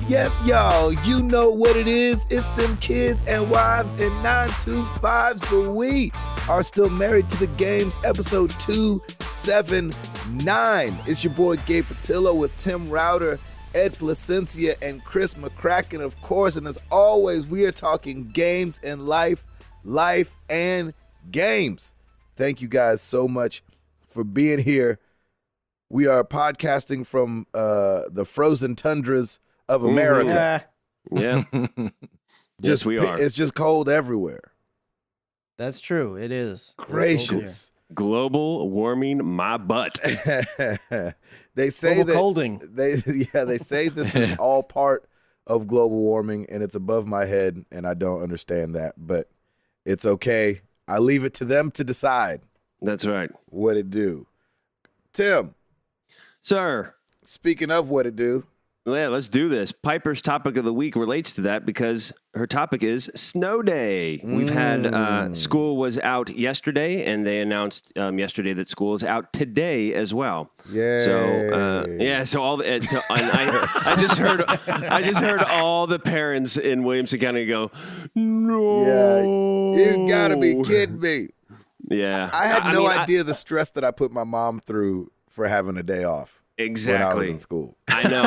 Yes, y'all. You know what it is. It's them kids and wives and 925s, but we are still married to the games, episode 279. It's your boy Gabe Patillo with Tim Router, Ed Placencia, and Chris McCracken, of course. And as always, we are talking games and life and games. Thank you guys so much for being here. We are podcasting from the frozen tundras of America. Yeah. Yes, we are. It's just cold everywhere. That's true. It is. Gracious. Global warming my butt. They say global that colding. They say this is all part of global warming and it's above my head and I don't understand that, but it's okay. I leave it to them to decide. That's right. What it do. Tim. Sir. Speaking of what it do. Yeah, let's do this. Piper's topic of the week relates to that because her topic is snow day. We've had school was out yesterday, and they announced yesterday that school is out today as well. Yeah. So all the and I just heard all the parents in Williamson County go, no. Yeah, you gotta be kidding me. Yeah. I had no idea the stress that I put my mom through for having a day off. Exactly. When I was in school. I know.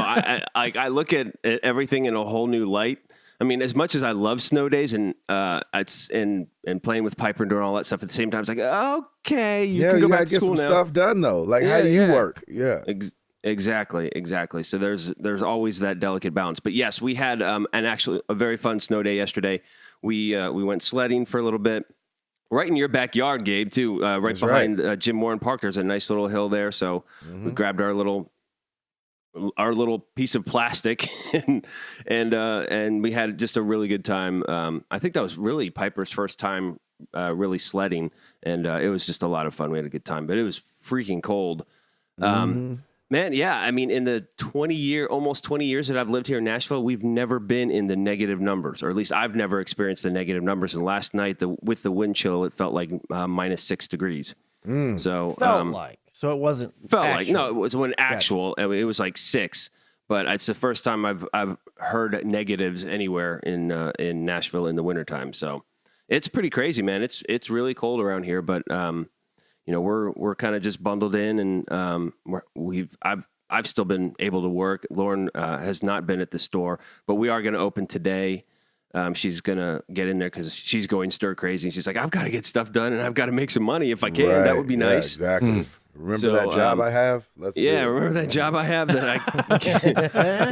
I look at everything in a whole new light. I mean, as much as I love snow days and playing with Piper and doing all that stuff at the same time, it's like, okay, you can go back to school now. Get some stuff done though. Like, how do you work? Yeah. Exactly. So there's always that delicate balance. But yes, we had a very fun snow day yesterday. We went sledding for a little bit. Right in your backyard, Gabe, too. Right behind Jim Warren Park, there's a nice little hill there. So we grabbed our little piece of plastic and we had just a really good time. I think that was really Piper's first time really sledding, and it was just a lot of fun. We had a good time, but it was freaking cold. Man, yeah. I mean, in the almost 20 years that I've lived here in Nashville, we've never been in the negative numbers, or at least I've never experienced the negative numbers. And last night, with the wind chill, it felt like minus 6 degrees. So So it wasn't. No, it was when actual. Gotcha. It was like 6, but it's the first time I've heard negatives anywhere in Nashville in the wintertime. So it's pretty crazy, man. It's really cold around here, but we're kind of just bundled in, and I've still been able to work. Lauren has not been at the store, but we are going to open today. She's going to get in there because she's going stir crazy. She's like, I've got to get stuff done, and I've got to make some money if I can. Right. That would be nice. Exactly. Remember that job I have? Remember that job I have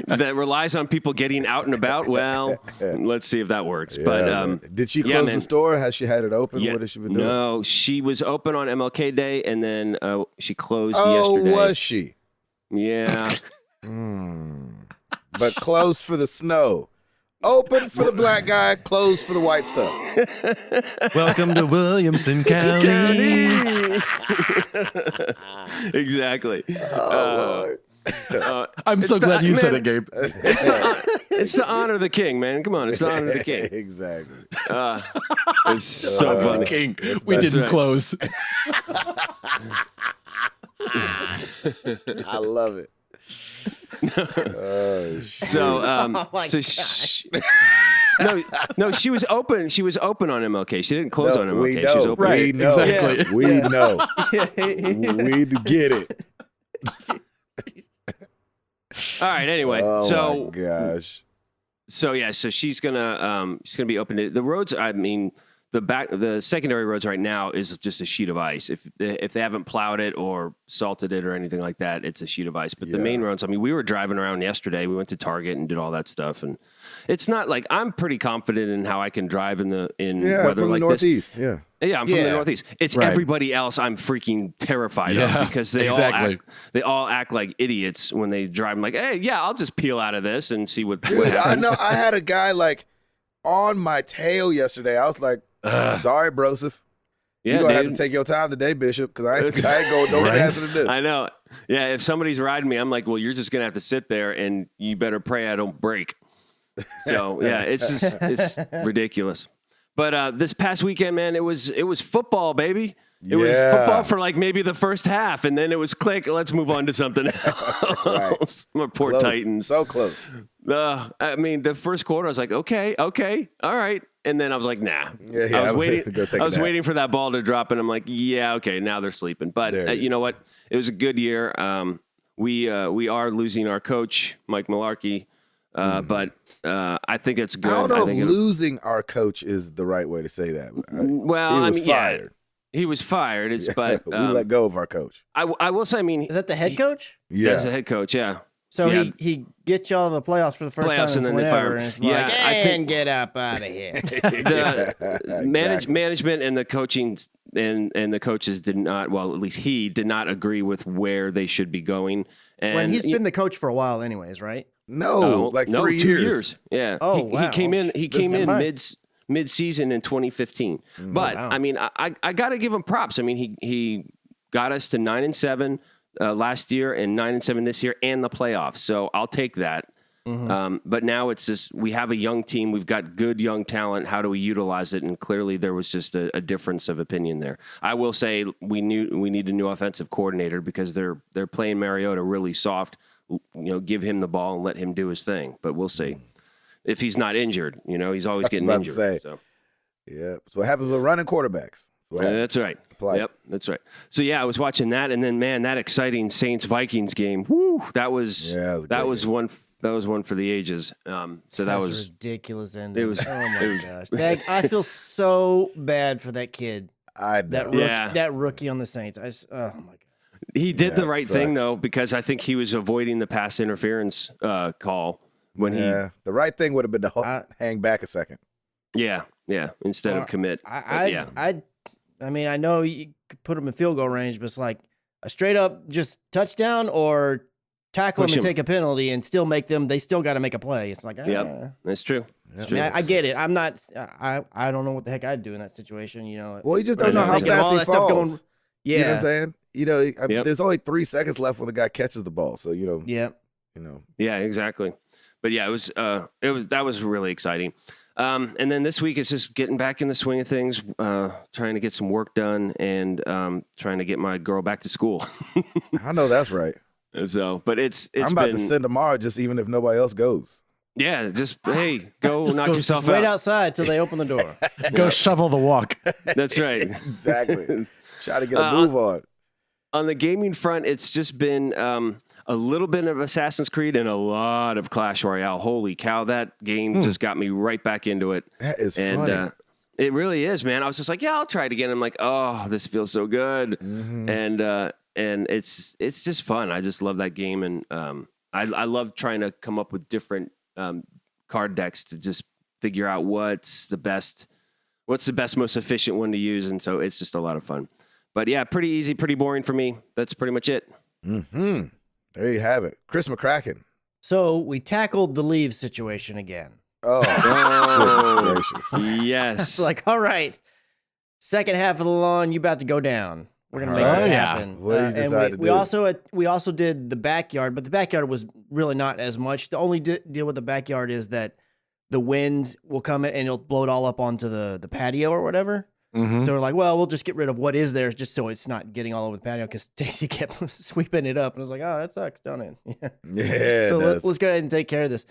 that relies on people getting out and about? Well, let's see if that works. Yeah, but did she close the store? Has she had it open? Yeah, what has she been doing? No, she was open on MLK Day, and then she closed yesterday. Oh, was she? Yeah. But closed for the snow. Open for the black guy, closed for the white stuff. Welcome to Williamson County. Exactly. I'm so glad you said it, Gabe. It's to honor the king, man. Come on, it's to honor the king. Exactly. It's so funny. King. We didn't close. I love it. She was open. She was open on MLK. She didn't close on MLK. We know. She was open. Right, we know. exactly. Yeah. We know. We get it. All right. Anyway, my gosh. So she's gonna be open. The roads. I mean, the secondary roads right now is just a sheet of ice. If they haven't plowed it or salted it or anything like that, it's a sheet of ice. But the main roads, I mean, we were driving around yesterday. We went to Target and did all that stuff, and it's not like I'm pretty confident in how I can drive in weather from like the Northeast. This. Yeah, I'm from the Northeast. It's everybody else I'm freaking terrified of because they all act like idiots when they drive. I'm like, hey, yeah, I'll just peel out of this and see what happens. I know. I had a guy like on my tail yesterday. I was like, sorry, Broseph. You're going to have to take your time today, Bishop, because I ain't going no faster than this. I know. Yeah, if somebody's riding me, I'm like, well, you're just going to have to sit there, and you better pray I don't break. So, yeah, it's ridiculous. But this past weekend, man, it was football, baby. It was football for like maybe the first half, and then it was click. Let's move on to something else. My poor Close. Titans. So close. I mean, the first quarter, I was like, okay, all right, and then I was like, nah. Yeah, I was waiting. Go take I a was nap. waiting for that ball to drop, and I'm like, yeah, okay, now they're sleeping. But There it you know what? It was a good year. We are losing our coach, Mike Malarkey. But I think it's good. I don't know think if losing our coach is the right way to say that. Well, he was I mean, fired. Yeah, he was fired. But we let go of our coach. I will say, I mean, Is that the head coach? Yeah. as a head coach, yeah. So Yeah. he gets y'all to the playoffs for the first Playoffs time and in then they forever, fire him. and it's Yeah, like, I think- and get up out of here. The Exactly. management and the coaching and the coaches did not. Well, at least he did not agree with where they should be going. And When he's been the coach for a while, anyways, right? No, like no, 3 2 years. Yeah. Oh, he wow. came in. He This came is in fine. mid-season in 2015. But Wow. I mean, I got to give him props. I mean, he got us to 9-7 last year and 9-7 this year and the playoffs. So I'll take that. But now it's just we have a young team. We've got good young talent. How do we utilize it? And clearly there was just a difference of opinion there. I will say we need a new offensive coordinator because they're playing Mariota really soft. You know, give him the ball and let him do his thing. But we'll see if he's not injured. You know, he's always getting about to injured. say. So. Yeah. That's what happens with running quarterbacks. That's what happens. That's right. Apply. Yep, that's right. So yeah, I was watching that, and then man, that exciting Saints Vikings game. Woo! That was Yeah, that was a great game. That was one for the ages. So that That's was ridiculous ending. it was- Oh my it was- gosh, I feel so bad for that kid. I know. That rookie on the Saints. Oh my god. he did Yeah, the it right thing sucks. though because I think he was avoiding the pass interference call when Yeah. The right thing would have been to hang back a second. yeah instead of commit. I mean, I know you could put him in field goal range, but it's like a straight up just touchdown or tackle Push him and him. take a penalty and still make them. They still got to make a play. It's like, Yep, that's true. That's I, true. mean, I get it. I'm not. I don't know what the heck I'd do in that situation. You know. Well, you just I don't know know. how Making fast all he that falls. stuff going. You know what I'm Yeah. saying? You know, Yep. there's only 3 seconds left when the guy catches the ball. So, you know. Yeah, exactly. But yeah, it was that was really exciting. And then this week it's just getting back in the swing of things, trying to get some work done and trying to get my girl back to school. I know that's right. So, but it's I'm about been, to send tomorrow just even if nobody else goes. yeah, just hey, go Just knock go- yourself Just wait out. outside till they open the door. Go shovel the walk. That's right. Exactly. Try to get a move on. On the gaming front, it's just been a little bit of Assassin's Creed and a lot of Clash Royale. Holy cow, that game just got me right back into it. That is And funny. it really is, man. I was just like, yeah, I'll try it again. I'm like, oh, this feels so good. And it's just fun. I just love that game. And I love trying to come up with different card decks to just figure out what's the best, most efficient one to use. And so it's just a lot of fun. But yeah, pretty easy, pretty boring for me. That's pretty much it. There you have it. Chris McCracken. So we tackled the leave situation again. Oh, goodness gracious. Yes. It's like, all right, second half of the lawn, you about to go down. We're gonna make Oh, this yeah. happen. What did you decide to do? We also did the backyard, but the backyard was really not as much. The only deal with the backyard is that the wind will come in and it'll blow it all up onto the patio or whatever. Mhm. So we're like, well, we'll just get rid of what is there just so it's not getting all over the patio because Stacy kept sweeping it up. And I was like, oh, that sucks, don't it? Yeah. Yeah. So it does. let's go ahead and take care of this.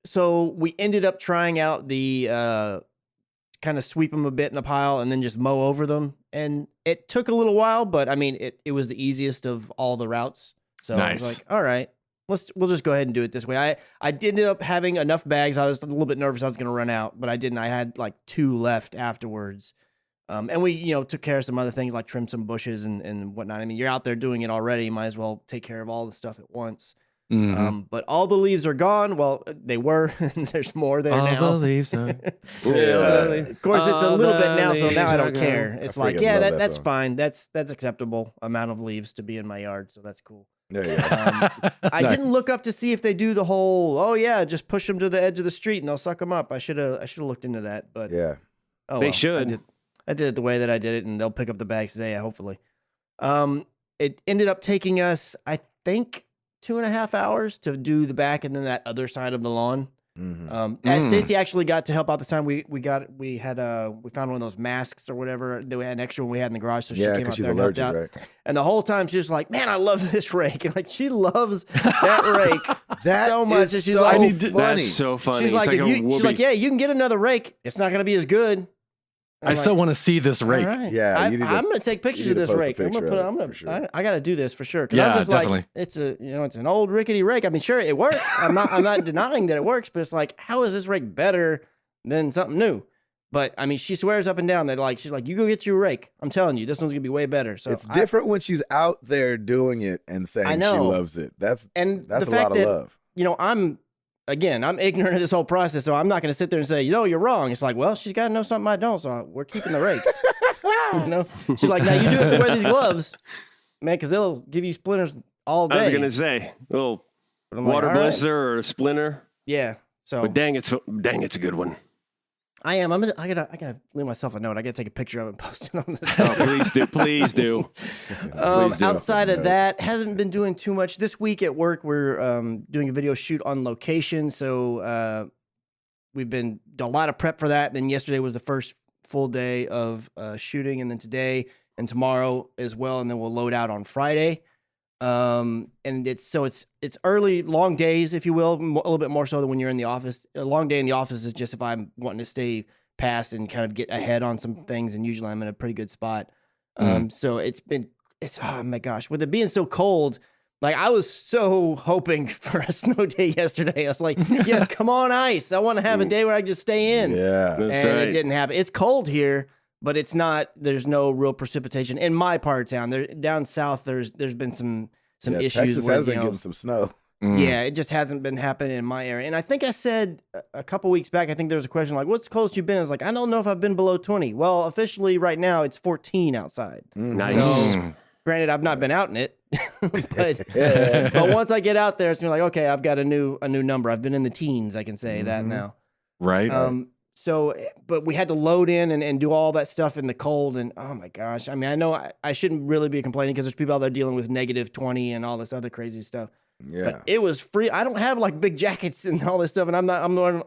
So we ended up trying out the kind of sweep them a bit in a pile and then just mow over them. And it took a little while, but I mean, it was the easiest of all the routes. So I was Nice. like, all right, we'll just go ahead and do it this way. I did end up having enough bags. I was a little bit nervous I was going to run out, but I didn't. I had like 2 left afterwards. And we, took care of some other things like trim some bushes and whatnot. I mean, you're out there doing it already. You might as well take care of all the stuff at once. Mhm. But all the leaves are gone. Well, they were. There's more there All now. the leaves are- Of course, it's a All little bit the now, so now I leaves don't are care. gone. It's I like, freaking yeah, love that that's song. fine. That's acceptable amount of leaves to be in my yard, so that's cool. There you go. I didn't look up to see if they do the whole. Oh yeah, just push them to the edge of the street and they'll suck them up. I should have looked into that, but Yeah. oh, They well. should. I did it the way that I did it, and they'll pick up the bags today, hopefully. It ended up taking us, I think, 2.5 hours to do the back and then that other side of the lawn. Stacy actually got to help out this time. We found one of those masks or whatever that we had an extra one we had in the garage, so she came out she's there and helped allergic, out. right? And the whole time she's just like, "Man, I love this rake," and like she loves that rake so much. And she's like, funny. That's so funny. she's like, she's like, "Yeah, you can get another rake. It's not going to be as good." I still want to see this rake. All right. Yeah, I'm going to take pictures of this rake. I'm going to put. I got to do this for sure. Yeah, I'm just definitely. like, it's an old rickety rake. I mean, sure, it works. I'm not denying that it works, but it's like, how is this rake better than something new? But I mean, she swears up and down that she's like, you go get your rake. I'm telling you, this one's gonna be way better. So it's different when she's out there doing it and saying she loves it. That's a lot of love. I'm ignorant of this whole process, so I'm not going to sit there and say, you're wrong. It's like, well, she's got to know something I don't, so we're keeping the rake. She's like, now you do have to wear these gloves, man, because they'll give you splinters all day. I was going to say, little water blister or a splinter. Yeah. So, but dang, it's a good one. I am. I gotta leave myself a note. I gotta take a picture of it and post it on the. Oh, please do. Outside of that, hasn't been doing too much this week at work. We're doing a video shoot on location, so we've been a lot of prep for that. Then yesterday was the first full day of shooting, and then today and tomorrow as well, and then we'll load out on Friday. And it's early, long days, if you will, a little bit more so than when you're in the office. A long day in the office is just if I'm wanting to stay past and kind of get ahead on some things, and usually I'm in a pretty good spot. So it's oh my gosh, with it being so cold, like I was so hoping for a snow day yesterday. I was like, yes, come on ice. I want to have a day where I can just stay in. Yeah. And it didn't happen. It's cold here, but it's not, there's no real precipitation in my part of town. There down south, there's been some issues. Texas has been getting some snow. Yeah, it just hasn't been happening in my area. And I think I said a couple weeks back, I think there was a question like, what's the coldest you've been? I was like, I don't know if I've been below 20. Well, officially right now it's 14 outside. Nice. So, granted, I've not been out in it, but once I get out there, it's gonna be like, okay, I've got a new number. I've been in the teens, I can say that now. Right. So, but we had to load in and do all that stuff in the cold, and oh my gosh, I mean, I know I shouldn't really be complaining because there's people out there dealing with negative 20 and all this other crazy stuff. Yeah. But it was free. I don't have like big jackets and all this stuff, and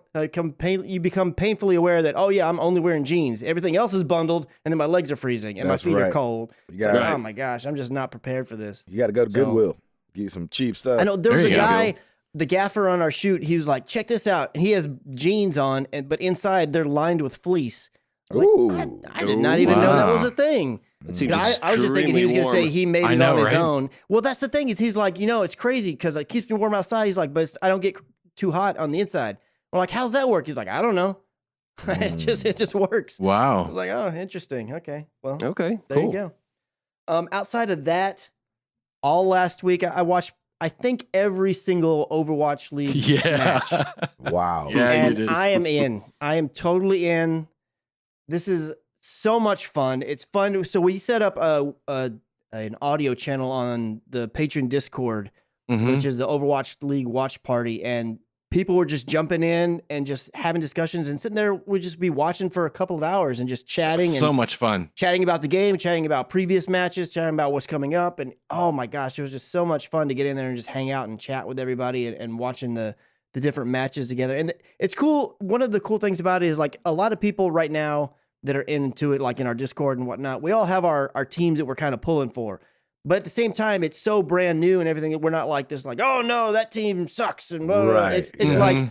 you become painfully aware that, oh yeah, I'm only wearing jeans. Everything else is bundled, and then my legs are freezing and my feet are cold. Oh my gosh, I'm just not prepared for this. You got to go to Goodwill, get some cheap stuff. I know there was a guy, the gaffer on our shoot, he was like, check this out. And he has jeans on, but inside they're lined with fleece. I was like, I did not even know that was a thing. I was just thinking he was going to say he made it on his own. Well, that's the thing is he's like, it's crazy because it keeps me warm outside. He's like, but I don't get too hot on the inside. I'm like, how's that work? He's like, I don't know. It just works. Wow. I was like, oh, interesting. Okay. Well, okay, there you go. Outside of that, all last week I watched, I think, every single Overwatch League match. Wow. Yeah, and you did. I am in. I am totally in. This is so much fun. It's fun. So we set up an audio channel on the Patreon Discord, which is the Overwatch League watch party, and people were just jumping in and just having discussions and sitting there. We'd just be watching for a couple of hours and just chatting. So much fun. Chatting about the game, chatting about previous matches, chatting about what's coming up. And oh my gosh, it was just so much fun to get in there and just hang out and chat with everybody and watching the different matches together. And it's cool. One of the cool things about it is like a lot of people right now that are into it, like in our Discord and whatnot, we all have our teams that we're kind of pulling for. But at the same time, it's so brand new and everything that we're not like this, like, oh no, that team sucks. And blah, blah, blah.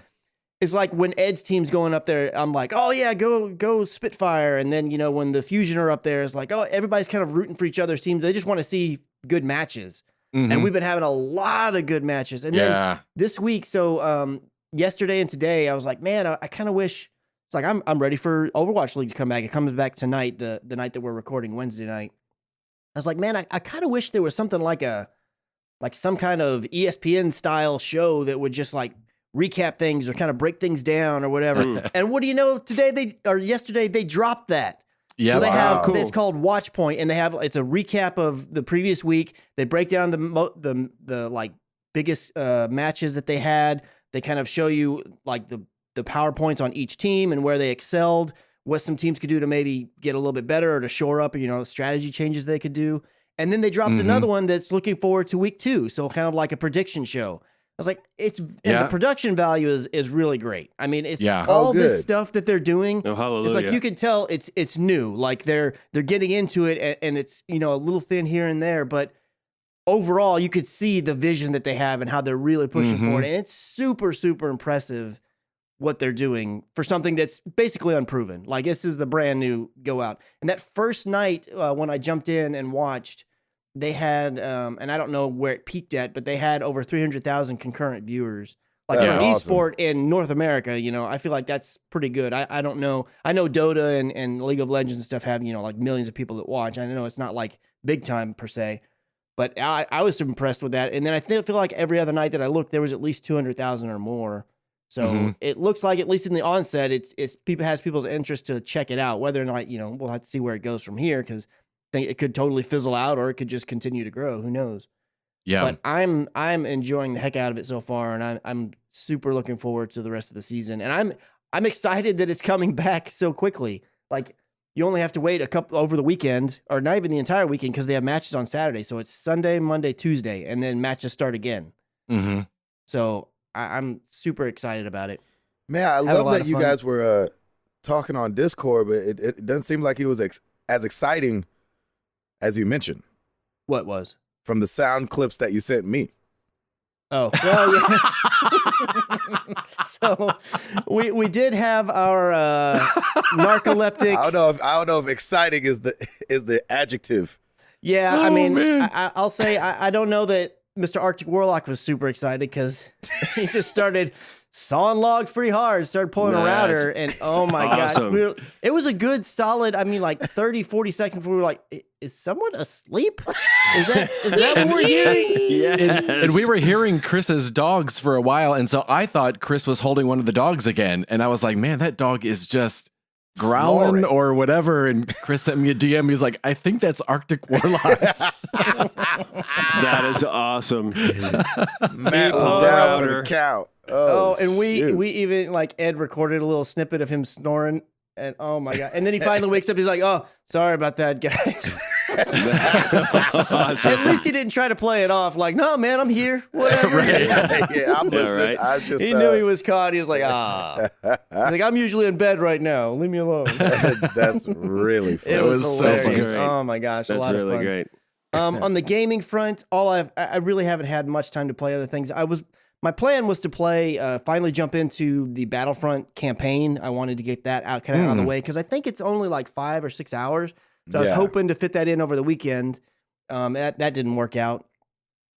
It's like when Ed's team's going up there, I'm like, oh yeah, go Spitfire. And then, when the Fusion are up there, it's like, oh, everybody's kind of rooting for each other's teams. They just want to see good matches. And we've been having a lot of good matches. And then this week, so yesterday and today, I was like, man, I kind of wish, it's like, I'm ready for Overwatch League to come back. It comes back tonight, the night that we're recording, Wednesday night. I was like, man, I kind of wish there was something like some kind of ESPN style show that would just like recap things or kind of break things down or whatever. And what do you know? Yesterday they dropped that. Yeah, so they have it's called Watch Point, and it's a recap of the previous week. They break down the like biggest matches that they had. They kind of show you like the PowerPoints on each team and where they excelled, what some teams could do to maybe get a little bit better or to shore up, strategy changes they could do. And then they dropped another one that's looking forward to week 2. So kind of like a prediction show. I was like, and Yeah. the production value is really great. I mean, it's Yeah. all Oh, this good. stuff that they're doing. Oh, hallelujah. It's like you can tell it's new. Like they're getting into it, and it's a little thin here and there, but overall you could see the vision that they have and how they're really pushing forward, and it's super super impressive what they're doing for something that's basically unproven. Like this is the brand new go out, and that first night when I jumped in and watched, they had and I don't know where it peaked at, but they had over 300,000 concurrent viewers. Like That's for an awesome. esport in North America, I feel like that's pretty good. I don't know. I know Dota and League of Legends and stuff have, like millions of people that watch. I know it's not like big time per se, but I was impressed with that. And then I feel like every other night that I looked, there was at least 200,000 or more. So it looks like, at least in the onset, it's has people's interest to check it out. Whether or not, we'll have to see where it goes from here, because it could totally fizzle out or it could just continue to grow. Who knows? Yeah. But I'm enjoying the heck out of it so far, and I'm super looking forward to the rest of the season. And I'm excited that it's coming back so quickly. Like you only have to wait a couple over the weekend, or not even the entire weekend, because they have matches on Saturday. So it's Sunday, Monday, Tuesday, and then matches start again. So I'm super excited about it. Man, I Have a love lot that of you fun. guys were talking on Discord, but it doesn't seem like it was as exciting as you mentioned What was? from the sound clips that you sent me. Oh, well, yeah. So we did have our narcoleptic. I don't know if exciting is the adjective. Yeah, I Oh, mean, man. I'll say I don't know that Mr. Arctic Warlock was super excited, because he just started sawing logs pretty hard, started pulling a Nice. router, and oh my Awesome. God. It was a good solid, I mean, like 30, 40 seconds before we were like, is someone asleep? Is that what we're hearing? Yes. And we were hearing Chris's dogs for a while, and so I thought Chris was holding one of the dogs again, and I was like, man, that dog is just growling Snoring. or whatever. And Chris sent me a DM. He's like, I think that's Arctic Warlock. That is awesome. Matt was Oh, down for router. the count. Oh, and we shoot. even, like, Ed recorded a little snippet of him snoring, and oh my God. And then he finally wakes up, he's like, oh, sorry about that, guys. Awesome. At least he didn't try to play it off like, no, man, I'm here. Whatever. yeah, I'm Yeah, listening. right. I just He knew he was caught. He was like, ah. He's like, I'm usually in bed right now. Leave me alone. That's really funny. It was was so hilarious. great. Oh my gosh, a That's lot of really fun. great. On the gaming front, I really haven't had much time to play other things. My plan was to play, finally jump into the Battlefront campaign. I wanted to get that out of the way, because I think it's only like 5 or 6 hours. So I was Yeah. hoping to fit that in over the weekend. That didn't work out.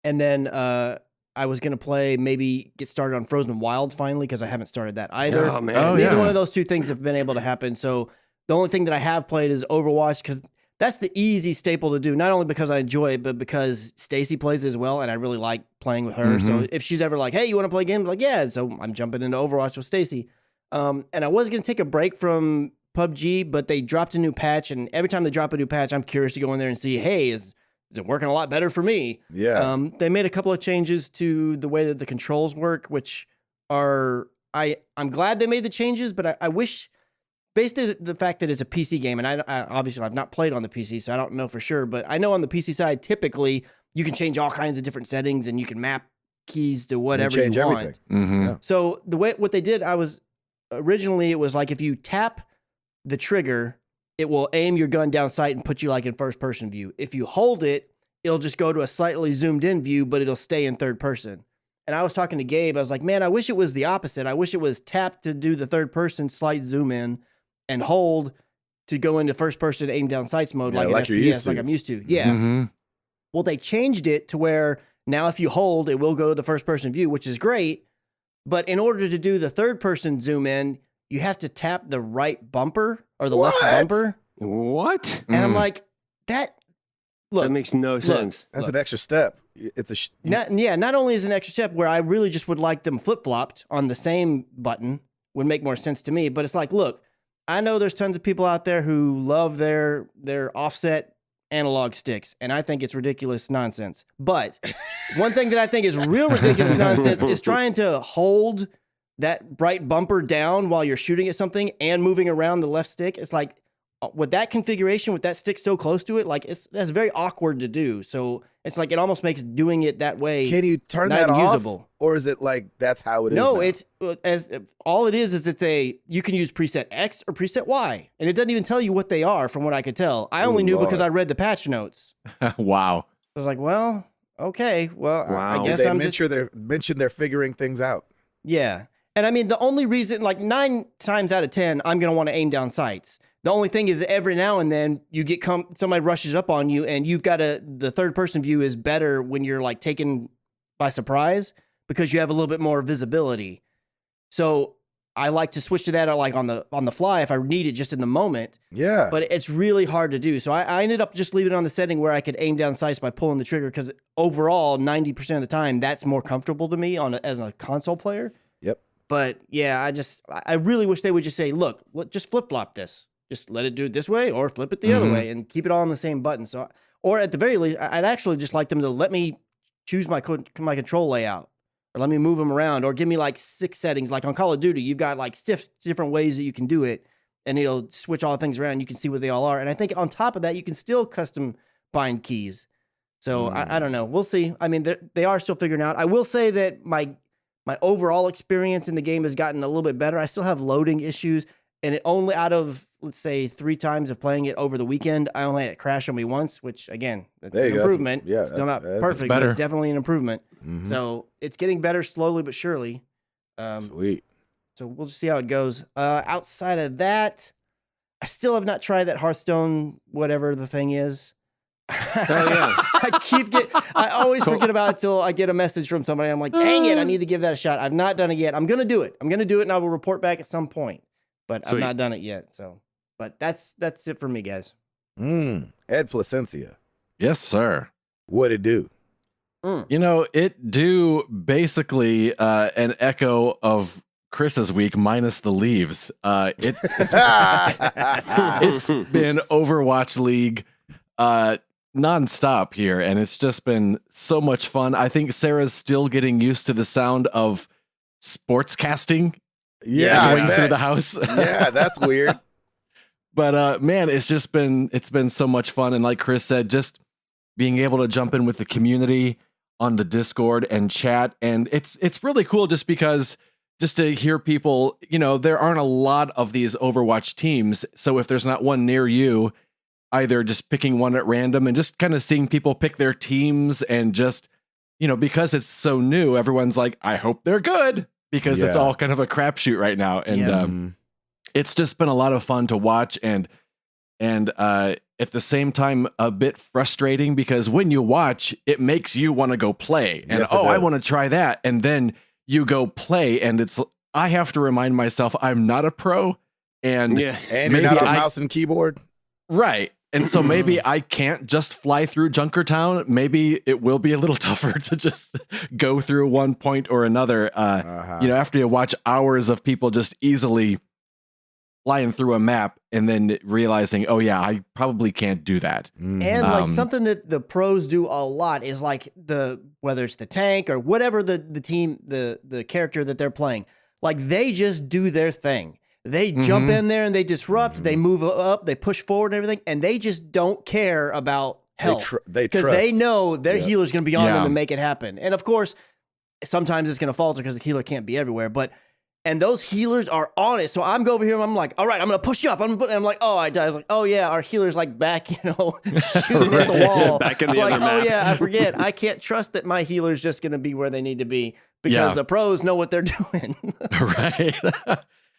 And then I was going to maybe get started on Frozen Wilds finally, because I haven't started that either. Oh, man. Oh, Neither yeah. one of those two things have been able to happen. So the only thing that I have played is Overwatch, because that's the easy staple to do. Not only because I enjoy it, but because Stacy plays as well, and I really like playing with her. So if she's ever like, "Hey, you want to play games?" I'm like, yeah. So I'm jumping into Overwatch with Stacy. And I was going to take a break from PUBG, but they dropped a new patch, and every time they drop a new patch, I'm curious to go in there and see, hey, is it working a lot better for me? Yeah. They made a couple of changes to the way that the controls work, which are I'm glad they made the changes, but I wish, based on the fact that it's a PC game, and I obviously I've not played on the PC, so I don't know for sure, but I know on the PC side, typically you can change all kinds of different settings, and you can map keys to whatever change you want. everything. Mm-hmm. So what they did, originally it was like, if you tap the trigger, it will aim your gun down sight and put you like in first person view. If you hold it, it'll just go to a slightly zoomed in view, but it'll stay in third person. And I was talking to Gabe. I was like, man, I wish it was the opposite. I wish it was tap to do the third person slight zoom in, and hold to go into first person aim down sights mode, Yeah, like like an you're FPS, used to. like I'm used to. Yeah. Mm-hmm. Well, they changed it to where now if you hold, it will go to the first person view, which is great. But in order to do the third person zoom in, you have to tap the right bumper or the left What? bumper. What? And I'm like, That look, makes no sense. That's an extra step. It's a not only is an extra step where I really just would like them flip-flopped on the same button would make more sense to me, but it's like, look, I know there's tons of people out there who love their offset analog sticks, and I think it's ridiculous nonsense. But one thing that I think is real ridiculous nonsense is trying to hold that bright bumper down while you're shooting at something and moving around the left stick. It's like, with that configuration, with that stick so close to it, like that's very awkward to do. So it's like it almost makes doing it that way. Can you turn not that even off? usable. Or is it like that's how it is? No, now? it's all it is it's you can use preset X or preset Y, and it doesn't even tell you what they are from what I could tell. I only knew because I read the patch notes. Wow. I was like, well, okay, well, I Wow. guess Did they I'm mention they're figuring things out. yeah. And I mean, the only reason, like 9 times out of 10, I'm going to want to aim down sights. The only thing is every now and then you get somebody rushes up on you and you've got the third person view is better when you're like taken by surprise because you have a little bit more visibility. So I like to switch to that like on the fly if I need it just in the moment. Yeah. But it's really hard to do. So I ended up just leaving it on the setting where I could aim down sights by pulling the trigger because overall, 90% of the time, that's more comfortable to me as a console player. Yep. But yeah, I really wish they would just say, look, just flip flop this. Just let it do it this way or flip it the other way and keep it all on the same button. So, or at the very least, I'd actually just like them to let me choose my control layout or let me move them around or give me like 6 settings. Like on Call of Duty, you've got like 6 different ways that you can do it and it'll switch all the things around. You can see what they all are. And I think on top of that, you can still custom bind keys. So I don't know. We'll see. I mean, they are still figuring out. I will say that my overall experience in the game has gotten a little bit better. I still have loading issues, and it only out of, let's say, 3 times of playing it over the weekend, I only had it crash on me once, which, again, that's an improvement. That's, still not that's perfect, but better. it's definitely an improvement. Mhm. So it's getting better slowly but surely. Sweet. So we'll just see how it goes. Outside of that, I still have not tried that Hearthstone, whatever the thing is. yeah. I always forget about it till I get a message from somebody. I'm like, dang it, I need to give that a shot. I've not done it yet. I'm gonna do it, and I will report back at some point. But Sweet. I've not done it yet. So, but that's it for me, guys. Ed Placencia. Yes, sir. What'd it do? You know, it do basically an echo of Chris's week minus the leaves. It's been Overwatch League nonstop here, and it's just been so much fun. I think Sarah's still getting used to the sound of sportscasting going through the house. Yeah, that's weird. But man, it's been so much fun, and like Chris said, just being able to jump in with the community on the Discord and chat, and it's really cool just because just to hear people, you know, there aren't a lot of these Overwatch teams, so if there's not one near you, either just picking one at random and just kind of seeing people pick their teams and just, you know, because it's so new, everyone's like, I hope they're good because it's all kind of a crapshoot right now. And it's just been a lot of fun to watch and at the same time, a bit frustrating because when you watch, it makes you want to go play and, I want to try that. And then you go play and I have to remind myself I'm not a pro and and you're not on mouse and keyboard. Right. And so maybe I can't just fly through Junkertown. Maybe it will be a little tougher to just go through one point or another. You know, after you watch hours of people just easily flying through a map and then realizing, oh yeah, I probably can't do that. And like something that the pros do a lot is like whether it's the tank or whatever the team, the character that they're playing, like they just do their thing. They jump in there and they disrupt, they move up, they push forward and everything, and they just don't care about health because they know their healer's going to be on them to make it happen. And of course, sometimes it's going to falter because the healer can't be everywhere, and those healers are on it. So I'm go over here and I'm like, all right, I'm going to push you up. I'm like, oh, I die. I was like, oh yeah, our healer's like back, you know, shooting at the wall. Back in the like, other map. oh yeah, I forget. I can't trust that my healer's just going to be where they need to be because the pros know what they're doing. Right.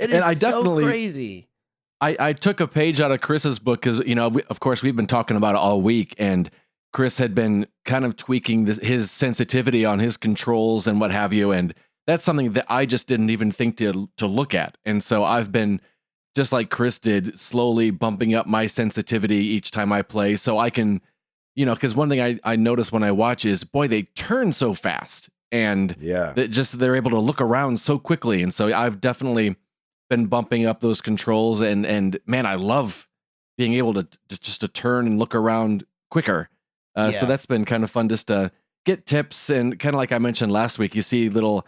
It is so crazy. I took a page out of Chris's book because, you know, of course, we've been talking about it all week, and Chris had been kind of tweaking his sensitivity on his controls and what have you, and that's something that I just didn't even think to look at. And so I've been, just like Chris did, slowly bumping up my sensitivity each time I play so I can, you know, because one thing I notice when I watch is, boy, they turn so fast, and they're able to look around so quickly, and so I've definitely been bumping up those controls and man, I love being able to just to turn and look around quicker. So that's been kind of fun just to get tips and kind of like I mentioned last week, you see little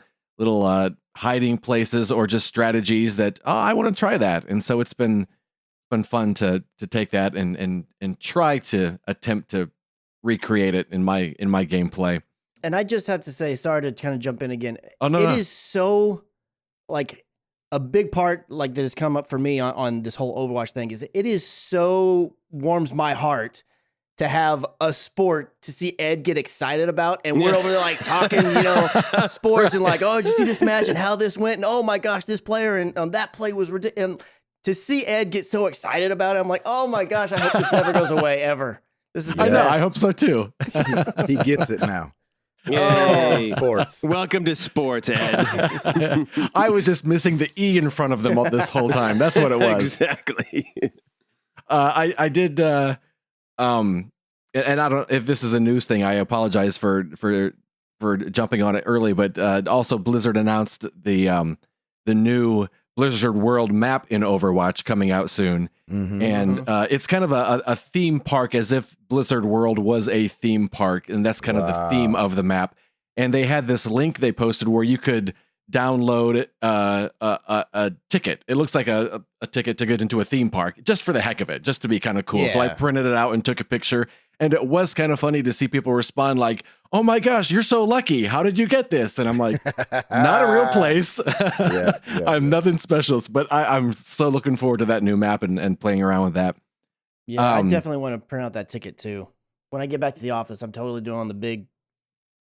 hiding places or just strategies that, I want to try that. And so it's been been fun to take that and try to attempt to recreate it in my gameplay. And I just have to say, sorry to kind of jump in again. Oh, no, It no. is so like a big part like that has come up for me on this whole Overwatch thing is that it is so warms my heart to have a sport to see Ed get excited about, and we're over there like talking, sports and like, oh, did you see this match and how this went? And oh my gosh, this player and that play was ridiculous. And to see Ed get so excited about it, I'm like, oh my gosh, I hope this never goes away ever. This is the I know. best. I hope so too. He gets it now. Yay. Sports. Welcome to sports, Ed. I was just missing the E in front of them this whole time. That's what it was. Exactly. I did. And I don't if this is a news thing. I apologize for jumping on it early, but also Blizzard announced the new Blizzard World map in Overwatch coming out soon, and it's kind of a theme park, as if Blizzard World was a theme park, and that's kind of the theme of the map. And they had this link they posted where you could download a ticket. It looks like a ticket to get into a theme park, just for the heck of it, just to be kind of cool. So I printed it out and took a picture, and it was kind of funny to see people respond like, "Oh my gosh, you're so lucky! How did you get this?" And I'm like, "Not a real place. I'm nothing special." But I'm so looking forward to that new map and playing around with that. Yeah, I definitely want to print out that ticket too. When I get back to the office, I'm totally doing on the big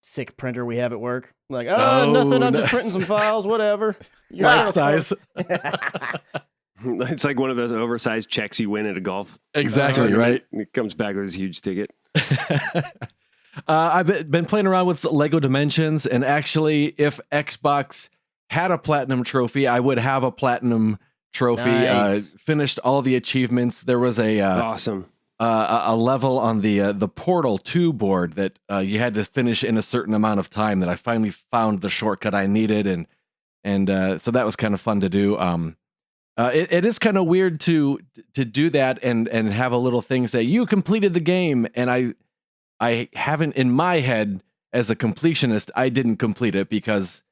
sick printer we have at work. Like, nothing. I'm just printing some files, whatever. Life size. It's like one of those oversized checks you win at a golf. Exactly, right? It comes back with this huge ticket. I've been playing around with Lego Dimensions, and actually, if Xbox had a platinum trophy, I would have a platinum trophy. Nice. Finished all the achievements. There was Awesome. a level on the Portal 2 board that you had to finish in a certain amount of time that I finally found the shortcut I needed, and so that was kind of fun to do. It is kind of weird to do that and have a little thing say you completed the game, and I haven't, in my head as a completionist, I didn't complete it because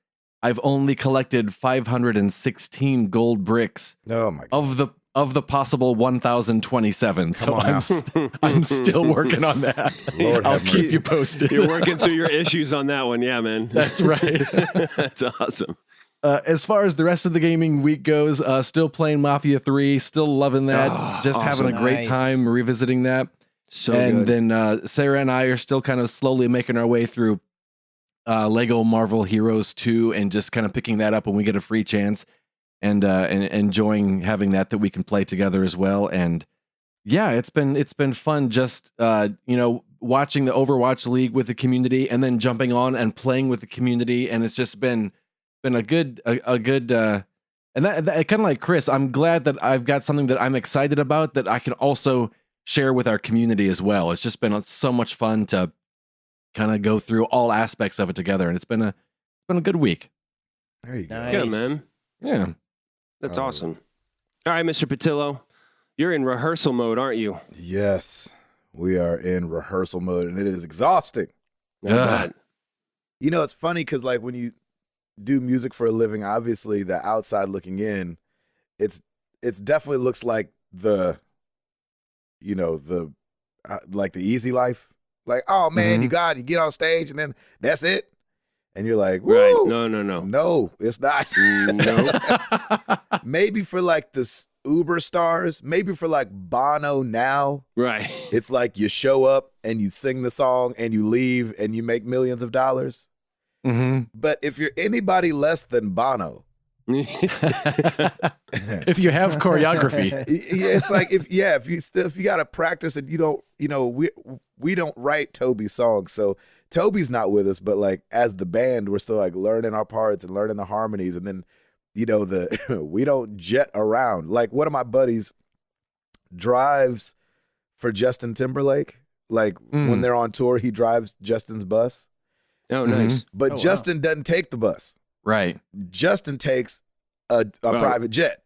I've only collected 516 gold bricks Oh my God. of the possible 1,027. So on I'm still working on that. Lord I'll have keep mercy. you posted. You're working through your issues on that one. Yeah, man. That's right. That's awesome. As far as the rest of the gaming week goes, still playing Mafia 3, still loving that. Just awesome. having a great Nice. time revisiting that. So and good. then Sarah and I are still kind of slowly making our way through Lego Marvel Heroes 2 and just kind of picking that up when we get a free chance and enjoying having that we can play together as well. And yeah, it's been fun just watching the Overwatch League with the community and then jumping on and playing with the community, and it's just been a good and that kind of like Chris, I'm glad that I've got something that I'm excited about that I can also share with our community as well. It's just been so much fun to kind of go through all aspects of it together, and it's been a good week. There you go. Nice. Good, man. Yeah. That's Oh. awesome. All right, Mr. Patillo, you're in rehearsal mode, aren't you? Yes, we are in rehearsal mode, and it is exhausting. I bet. It's funny because like when you do music for a living, obviously the outside looking in, it's definitely looks like the like the easy life. Like, oh man, you get on stage and then that's it, and you're like, woo. Right. No. No, it's not. No. Maybe for like the Uber stars, maybe for like Bono now, Right. it's like you show up and you sing the song and you leave and you make millions of dollars. Mm-hmm. But if you're anybody less than Bono, If you have choreography, it's like if you got to practice and you don't, we don't write Toby's songs, so Toby's not with us, but like as the band, we're still like learning our parts and learning the harmonies, and then we don't jet around. Like one of my buddies drives for Justin Timberlake. Like when they're on tour, he drives Justin's bus, Oh, nice. but wow. Justin doesn't take the bus. right? Justin takes a private jet.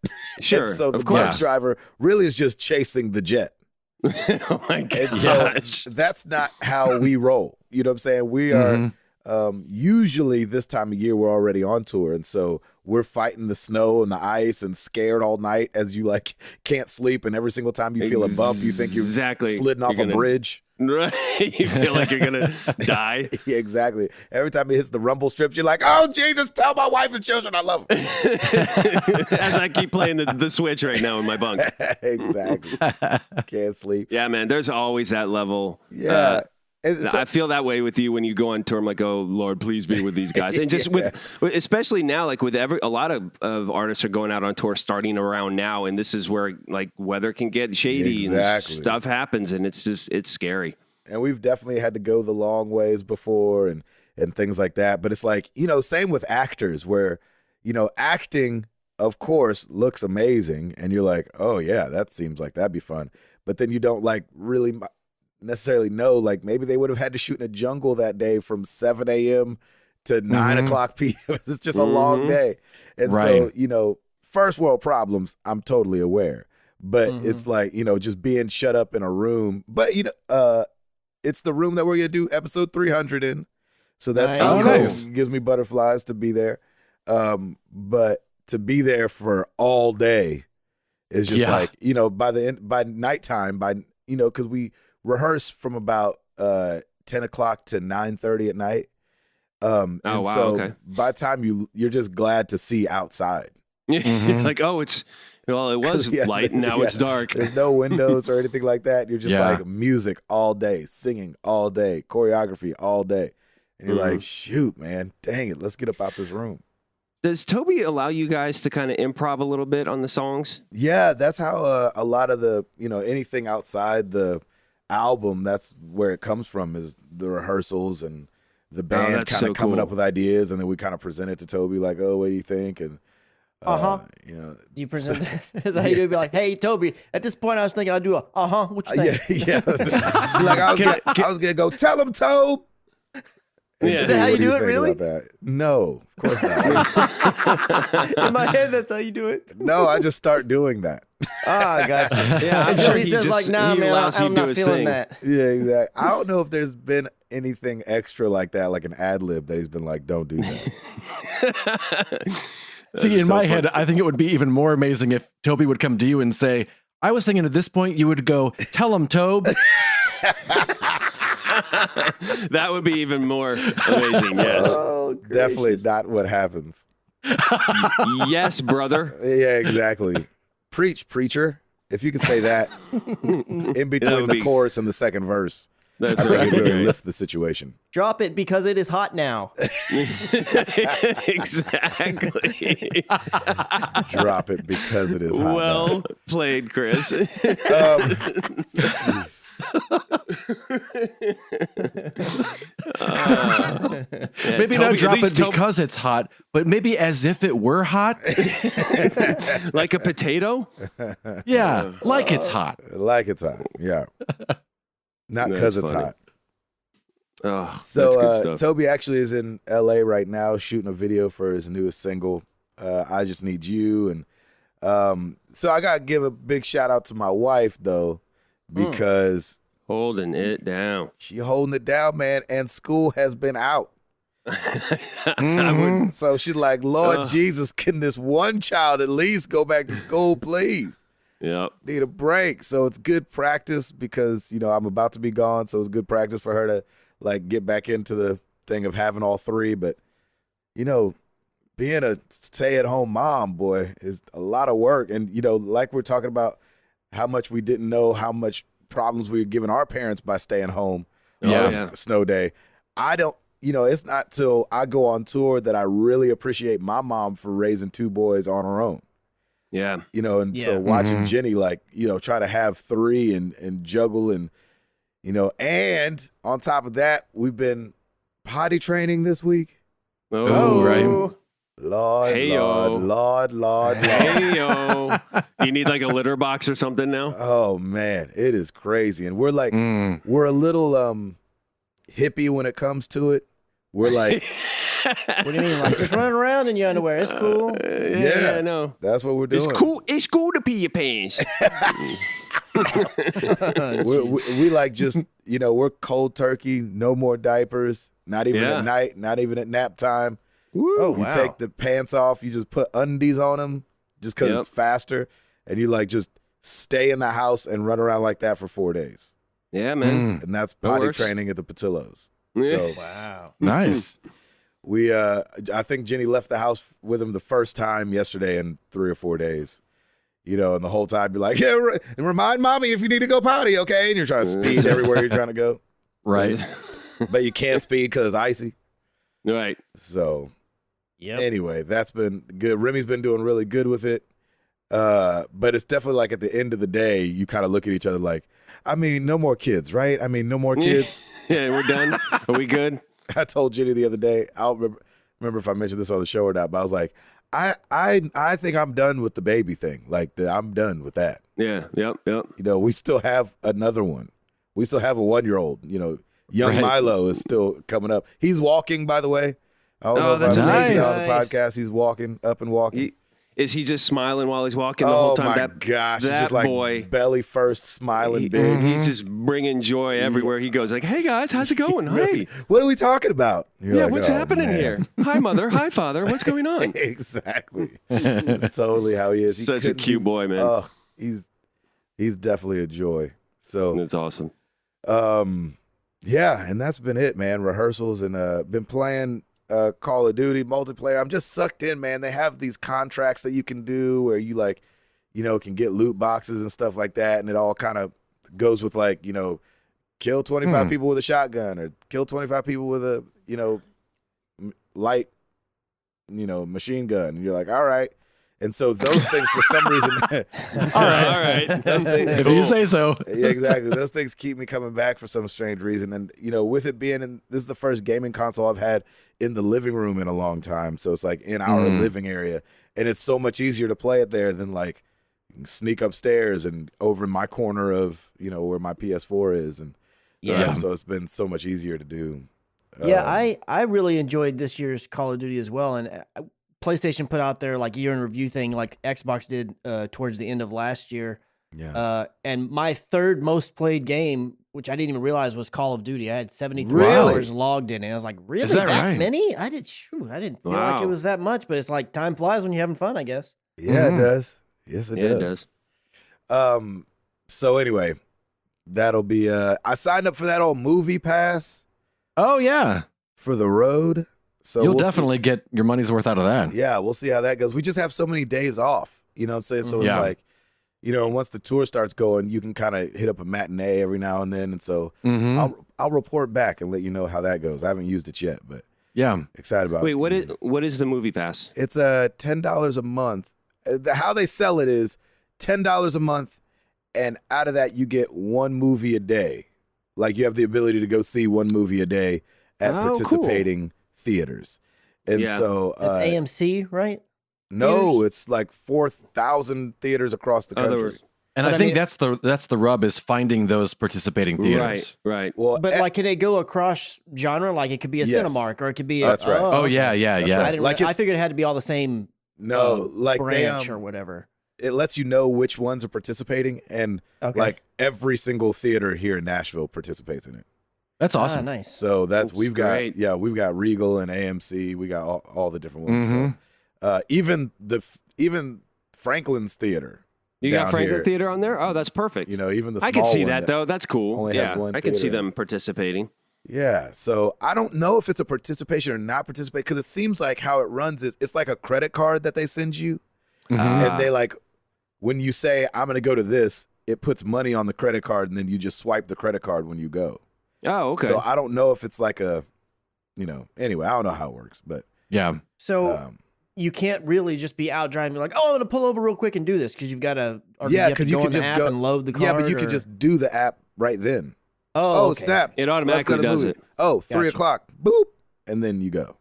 Sure, And so of the course. bus driver really is just chasing the jet. Oh my And so gosh. that's not how we roll. You know what I'm saying? We are Usually this time of year we're already on tour, and so we're fighting the snow and the ice and scared all night as you like can't sleep, and every single time you feel a bump you think you've slidden off a bridge. Right. You feel like you're gonna die. Yeah, exactly. Every time it hits the rumble strips, you're like, oh Jesus, tell my wife and children I love them. As I keep playing the Switch right now in my bunk. Exactly. Can't sleep. Yeah, man, there's always that level. Yeah. I feel that way with you when you go on tour. I'm like, oh Lord, please be with these guys. And just with especially now, like with a lot of artists are going out on tour starting around now, and this is where like weather can get shady and stuff happens, and it's scary. And we've definitely had to go the long ways before and things like that. But it's like, same with actors where, acting, of course, looks amazing, and you're like, oh yeah, that seems like that'd be fun. But then you don't like really necessarily know, like maybe they would have had to shoot in a jungle that day from 7 a.m. to 9 o'clock p.m. It's just a long day. And so, first world problems, I'm totally aware. But it's like, just being shut up in a room. But, it's the room that we're going to do episode 300 in. So that's nice. It gives me butterflies to be there. But to be there for all day is just like, by nighttime, because we rehearse from about 10 o'clock to 9:30 at night. So by the time you're just glad to see outside. Like, oh, it was light and now it's dark. There's no windows or anything like that. You're just like music all day, singing all day, choreography all day. And you're like, shoot, man, dang it, let's get up out this room. Does Toby allow you guys to kind of improv a little bit on the songs? Yeah, that's how a lot of the, anything outside the album, that's where it comes from, is the rehearsrsals and the band kind of coming up with ideas, and then we kind of present it to Toby like, oh, what do you think? And do you present that? Is that how you do it? Be like, hey Toby, at this point I was thinking I'd do what you think? Yeah. Like I was gonna go tell him, Tobe. Is that how you do it, really? No, of course not. In my head, that's how you do it. No, I just start doing that. I got you. Yeah, I'm sure he says like, nah, man, I'm not feeling that. Yeah, exactly. I don't know if there's been anything extra like that, like an ad lib that he's been like, don't do that. See, in my head, I think it would be even more amazing if Toby would come to you and say, I was thinking at this point you would go, tell him, Tobe. That would be even more amazing, yes. Oh, definitely not what happens. Yes, brother. Yeah, exactly. Preach, preacher. If you could say that in between the chorus and the second verse, that's I think it really lifts the situation. Drop it because it is hot now. Exactly. Drop it because it is hot well played, Chris. Maybe not drop it because it's hot, but maybe as if it were hot. Like a potato? Yeah, like it's hot. Like it's hot, yeah. Not because it's hot. Oh, so Toby actually is in LA right now shooting a video for his newest single, I Just Need You. And so I got to give a big shout out to my wife, though, because holding it down. She holding it down, man, and school has been out. So she's like, Lord Jesus, can this one child at least go back to school, please? Yep. Need a break. So it's good practice because, I'm about to be gone. So it's good practice for her to like get back into the thing of having all three. But, being a stay-at-home mom, boy, is a lot of work. And, like we're talking about how much we didn't know how much problems we were giving our parents by staying home on a snow day. I don't, it's not till I go on tour that I really appreciate my mom for raising two boys on her own. Yeah. So watching Jenny, like, try to have three and juggle and, and on top of that, we've been potty training this week. Oh, right. Lord. Hey-yo. You need like a litter box or something now? Oh, man, it is crazy. And we're like, we're a little hippie when it comes to it. We're like... What do you mean? Like just running around in your underwear? It's cool. Yeah, I know. That's what we're doing. It's cool to pee your pants. we like just, we're cold turkey, no more diapers, not even at night, not even at nap time. Oh, You wow. take the pants off, you just put undies on them just because it's faster, and you like just stay in the house and run around like that for 4 days. Yeah, man. And that's That potty works. training at the Patillos. Yeah. So Wow. Nice. we, I think Jenny left the house with him the first time yesterday in 3 or 4 days. And the whole time be like, yeah, remind mommy if you need to go potty, okay? And you're trying to speed everywhere you're trying to go. Right. But you can't speed because it's icy. Right. So Yep. anyway, that's been good. Remy's been doing really good with it. But it's definitely like at the end of the day, you kind of look at each other like, I mean, no more kids, right? I mean, no more kids. Yeah, we're done. Are we good? I told Jenny the other day, I don't remember if I mentioned this on the show or not, but I was like, I think I'm done with the baby thing. Like, I'm done with that. Yeah. Yep. We still have another one. We still have a 1-year-old. Young Right. Milo is still coming up. He's walking, by the way. I don't know if that's I mentioned it on the nice. podcast. He's walking, up and walking. Is he just smiling while he's walking the Oh whole time? my that gosh! He's that just like boy. belly first, smiling big. He's just bringing joy everywhere he goes. Like, hey guys, how's it going? Hey, What are we talking about? You're yeah, like, what's "Oh, happening man." here? Hi mother, hi father, what's going on? Exactly. That's totally how he is. He Such a couldn't cute be- boy, man. Oh, he's definitely a joy. So, That's awesome. yeah, and that's been it, man. Rehearsals and been playing Call of Duty multiplayer. I'm just sucked in, man. They have these contracts that you can do where you can get loot boxes and stuff like that, and it all kind of goes with like, kill 25 people with a shotgun or kill 25 people with a, light, machine gun. And you're like, all right. And so those things for some reason, All right. those things, If you say so. yeah, exactly. Those things keep me coming back for some strange reason. And, with it being this is the first gaming console I've had in the living room in a long time. So it's like in our living area. And it's so much easier to play it there than like sneak upstairs and over in my corner of, where my PS4 is. And Yeah. so it's been so much easier to do. Yeah, I really enjoyed this year's Call of Duty as well, and PlayStation put out their like year in review thing, like Xbox did towards the end of last year. Yeah. And my third most played game, which I didn't even realize was Call of Duty. I had 73 Really? hours logged in, and I was like, "Really, that right? many?" I didn't feel like Wow. it was that much, but it's like time flies when you're having fun, I guess. Yeah, it does. Yes, it Yeah, does. it does. So anyway, that'll be I signed up for that old movie pass Oh yeah. for the road. So You'll we'll see. definitely get your money's worth out of that. Yeah, we'll see how that goes. We just have so many days off. You know what I'm saying? So it's Yeah. like, and once the tour starts going, you can kind of hit up a matinee every now and then. And so I'll report back and let you know how that goes. I haven't used it yet, but Yeah. excited about Wait, it. what is the movie pass? It's $10 a month. How they sell it is $10 a month, and out of that you get one movie a day. Like you have the ability to go see one movie a day at Oh, participating theaters. And Yeah. so It's AMC, right? no, theaters? it's like 4,000 theaters across the Oh, there country. was- And But I I think mean- that's the rub is finding those participating theaters. Right. Well, But like, can it go across genre? Like, it could be a Yes. Cinemark, or it could be. That's right. Oh okay. yeah, yeah, That's yeah. right. I didn't. Like I it's- figured it had to be all the same no, like they, branch or whatever. it lets you know which ones are participating, and Okay. like every single theater here in Nashville participates in it. That's Ah, awesome. nice. So that's Oops, we've great. got Regal and AMC. We got all the different ones. So, even Franklin's Theater. You down got Franklin here, Theater on there? Oh, that's perfect. even the I can small see one that though. That's cool. only has Yeah, one I can see theater. them participating. Yeah. So I don't know if it's a participation or not participate, because it seems like how it runs is it's like a credit card that they send you, and they like when you say I'm going to go to this, it puts money on the credit card, and then you just swipe the credit card when you go. Oh, okay. So I don't know if it's like a, anyway, I don't know how it works, but Yeah. So you can't really just be out driving, like, oh, I'm gonna pull over real quick and do this, because you've got to. yeah, because because you go can on the just app go and load the card. Yeah, but you can or- just do the app right then. Oh, Oh, okay. snap! It Let's automatically go to does movie. it. Oh, 3 Gotcha. o'clock, boop, and then you go.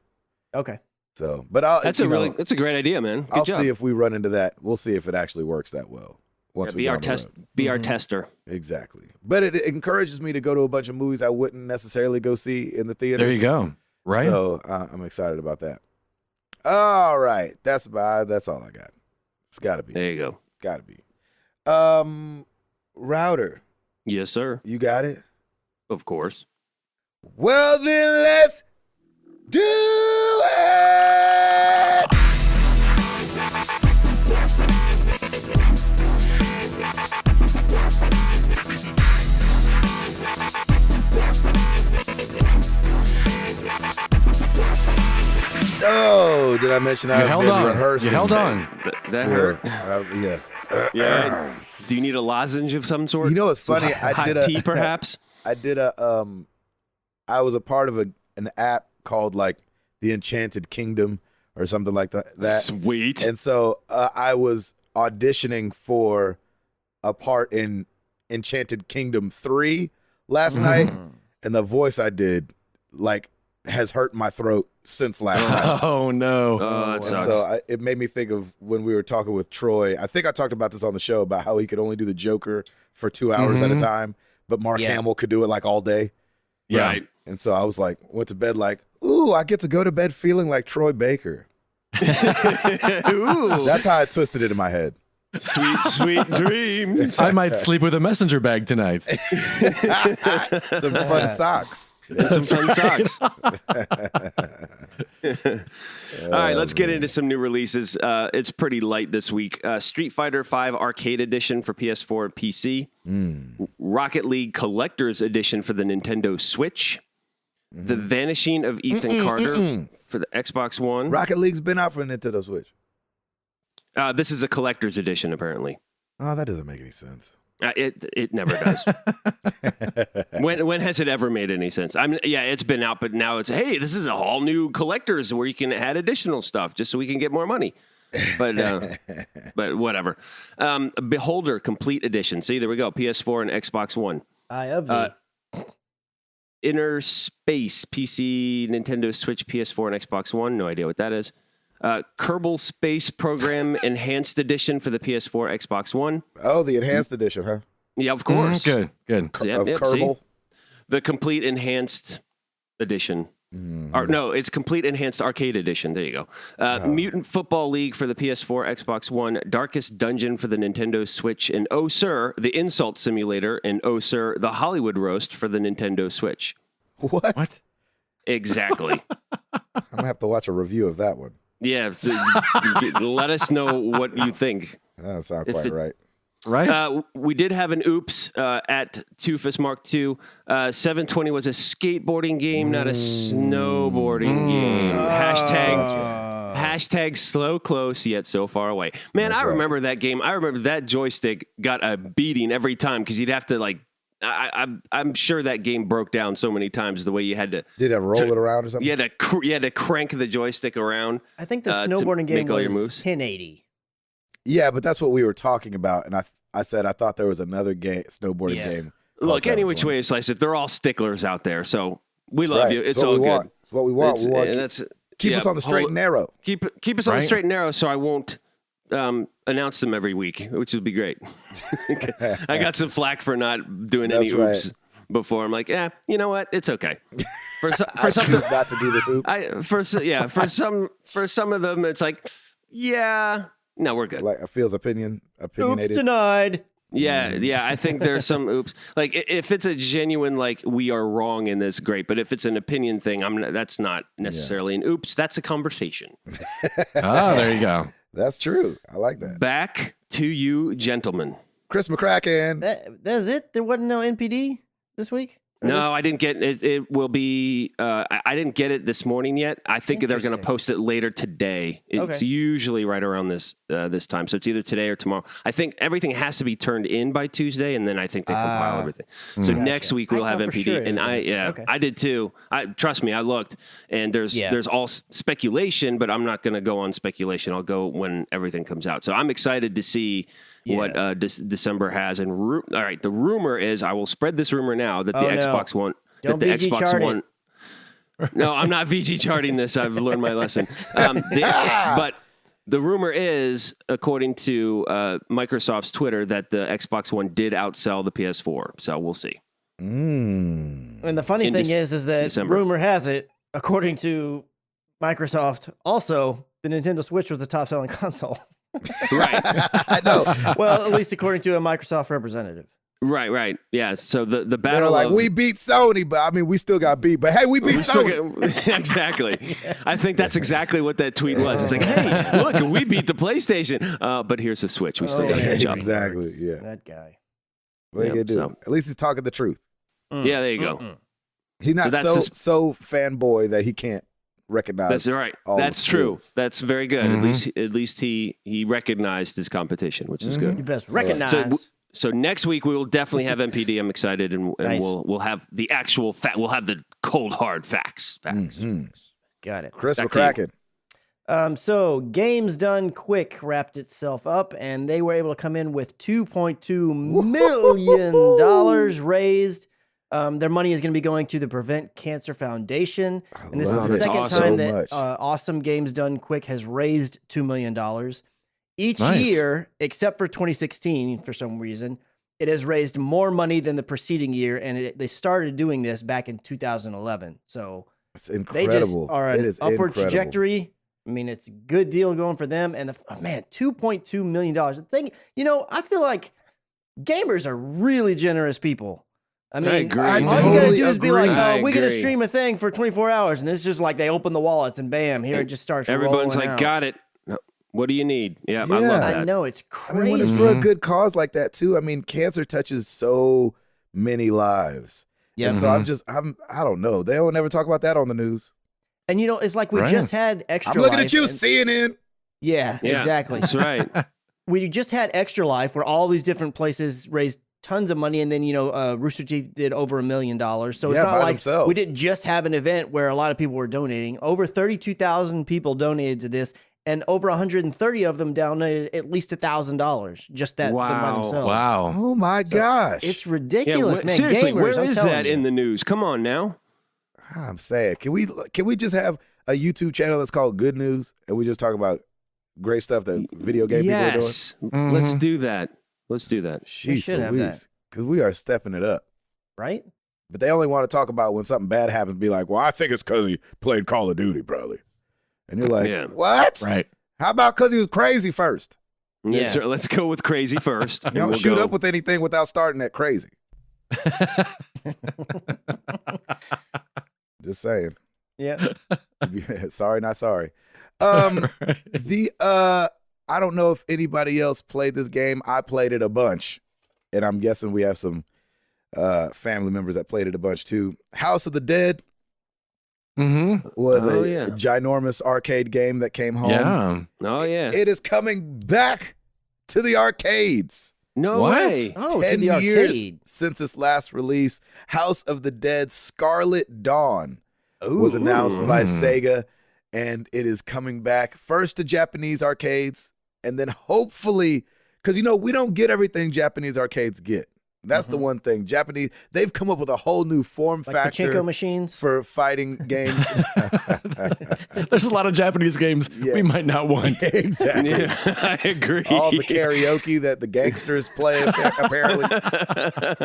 Okay. So, but I'll That's that's a great idea, man. Good I'll job. see if we run into that. We'll see if it actually works that well. Once Yeah, we be get our on the test. road. Be our tester. Exactly. But it encourages me to go to a bunch of movies I wouldn't necessarily go see in the theater. There you go. Right. So I'm excited about that. All right, that's all I got. It's got to be. There you go. It's got to be. Router, Yes, sir. you got it? Of course. Well, then let's do it! Oh, did I mention I've held been on. rehearsing? You held on. That for- hurt. yes. Yeah. Do you need a lozenge of some sort? You know what's funny? Hot tea, perhaps? I was a part of an app called like the Enchanted Kingdom or something like that. Sweet. And so I was auditioning for a part in Enchanted Kingdom 3 last night, and the voice I did like has hurt my throat since last night. Oh no. That And sucks. so it made me think of when we were talking with Troy. I think I talked about this on the show about how he could only do the Joker for 2 hours at a time, but Mark Hamill could do it like all day. Yeah. Right. And so I was like, went to bed like, ooh, I get to go to bed feeling like Troy Baker. Ooh. That's how I twisted it in my head. Sweet, sweet dreams. I might sleep with a messenger bag tonight. Some fun socks. Some fun socks. All right, let's get into some new releases. It's pretty light this week. Street Fighter V Arcade Edition for PS4 and PC. Rocket League Collector's Edition for the Nintendo Switch. The Vanishing of Ethan Carter for the Xbox One. Rocket League's been out for Nintendo Switch. This is a collector's edition, apparently. Oh, that doesn't make any sense. It never does. When has it ever made any sense? I mean, yeah, it's been out, but now it's, hey, this is a whole new collector's where you can add additional stuff just so we can get more money. But but whatever. Beholder Complete Edition. See, there we go. PS4 and Xbox One. I have the. Inner Space PC, Nintendo Switch, PS4, and Xbox One. No idea what that is. Kerbal Space Program Enhanced Edition for the PS4, Xbox One. Oh, the enhanced edition, huh? Yeah, of course. Good. Yep, Of see? Kerbal. The Complete Enhanced Edition. Or no, it's Complete Enhanced Arcade Edition. There you go. Mutant Football League for the PS4, Xbox One. Darkest Dungeon for the Nintendo Switch. And Oh Sir, the Insult Simulator. And Oh Sir, the Hollywood Roast for the Nintendo Switch. What? Exactly. I'm going to have to watch a review of that one. Yeah. Let us know what you think. That doesn't sound quite right. Right? We did have an oops at Tufus Mark II. 720 was a skateboarding game, not a snowboarding game. Hashtag slow close yet so far away. Man, I remember that game. I remember that joystick got a beating every time because you'd have to like. I'm sure that game broke down so many times the way you had to. Did it roll it around or something? You had to crank the joystick around. I think the snowboarding game make all your was moves. 1080. Yeah, but that's what we were talking about. And I said I thought there was another snowboarding game. Look, any which way you slice it, they're all sticklers out there. So we That's love right. you. It's That's what all we good. want. It's what we want. We want keep us on the straight and narrow. Keep us on the Right. straight and narrow, so I won't announce them every week, which would be great. I got some flack for not doing any That's oops before. I'm like, you know what? It's okay. For I choose not to do this oops. For some of them, it's like, no, we're good. Like Phil's Oops opinionated. denied. Yeah. I think there's some oops. Like if it's a genuine like we are wrong in this, great. But if it's an opinion thing, that's not necessarily an oops. That's a conversation. There you go. That's true. I like that. Back to you, gentlemen. Chris McCracken. That's it? There wasn't no NPD this week? Or No, this- I didn't get it. It will be. I didn't get it this morning yet. I think they're going to Interesting. post it later today. It's Okay. usually right around this time, so it's either today or tomorrow. I think everything has to be turned in by Tuesday, and then I think they compile everything. So next week we'll I have thought for NPD, sure it and was. Okay. I did too. Trust me, I looked, and there's all speculation, but I'm not going to go on speculation. I'll go when everything comes out. So I'm excited to see what December has. And all right, the rumor is I will spread this rumor now that the Xbox One. Don't that the VG Xbox chart One. No, I'm not VG charting this. I've learned my lesson. But the rumor is, according to Microsoft's Twitter, that the Xbox One did outsell the PS4. So we'll see. And the funny In thing is that December. rumor has it, according to Microsoft, also the Nintendo Switch was the top selling console. Right. I know. Well, at least according to a Microsoft representative. Right. Yeah. So the They're battle like, of we beat Sony, but I mean, we still got beat. But hey, we beat we still Sony. exactly. I think that's exactly what that tweet was. It's like, hey, look, we beat the PlayStation, but here's the Switch. We still got to catch up. Exactly. Yeah. That guy. What are you gonna do? so- At least he's talking the truth. Yeah, there you go. He's not that's so just- so fanboy that he can't recognize. That's right. all That's the true. skills. That's very good. At least he recognized his competition, which is You good. best recognize. So next week we will definitely have MPD. I'm excited, and Nice. we'll have the actual fact. We'll have the cold hard facts. Got it. Chris Back to you. McCracken. So Games Done Quick wrapped itself up, and they were able to come in with $2.2 million raised. Their money is going to be going to the Prevent Cancer Foundation, and this is love the it second so time that much. Awesome Games Done Quick has raised $2 million. Each Nice. year, except for 2016, for some reason, it has raised more money than the preceding year, and they started doing this back in 2011. So It's they incredible. just are It an is upward incredible. trajectory. I mean, it's a good deal going for them. And man, $2.2 million. The thing, I feel like gamers are really generous people. I mean, agree. all I you gotta totally do is be like, agree. I we're gonna agree. stream a thing for 24 hours, and it's just like they open the wallets and bam, here it just starts. Everyone's rolling like, out. got it. What do you need? Yeah, I Yeah. love I that. know it's I mean, when it's crazy. for a good cause like that too. I mean, cancer touches so many lives. Yep. And so I don't know. They don't ever talk about that on the news. And it's like we Right. just had Extra I'm looking Life at you, and- CNN. Yeah, Yeah. exactly. That's right. We just had Extra Life where all these different places raised tons of money, and then Rooster Teeth did over $1 million. So it's Yeah, not by like themselves. we didn't just have an event where a lot of people were donating. Over 32,000 people donated to this, and over 130 of them donated at least $1,000 just them by Wow. themselves. Wow. Oh my gosh. It's Yeah, ridiculous, man. seriously, Gamers, where I'm is telling that you. in the news? Come on now. I'm saying, can we just have a YouTube channel that's called Good News, and we just talk about great stuff that video game people are doing? Yes, let's do that. Let's do that. Jeez should have Louise, because we are stepping it up. Right? But they only want to talk about when something bad happens. Be like, well, I think it's because he played Call of Duty, probably. And you're like, Yeah. what? Right. How about because he was crazy first? Yeah. So let's go with crazy first. You don't shoot up with anything without starting at crazy. Just saying. Yeah. Sorry, not sorry. I don't know if anybody else played this game. I played it a bunch, and I'm guessing we have some family members that played it a bunch too. House of the Dead was Oh, a yeah. ginormous arcade game that came home. Yeah. Oh yeah. It is coming back to the arcades. No What? way. Oh, to 10 the years arcade. since its last release, House of the Dead Scarlet Dawn Ooh. was announced by Mm. Sega, and it is coming back first to Japanese arcades, and then hopefully, because we don't get everything Japanese arcades get. That's the one thing. Japanese, they've come up with a whole new form Like factor pachinko machines. for fighting games. There's a lot of Japanese games Yeah. we might not want. Exactly. Yeah, I agree. All the karaoke that the gangsters play, apparently.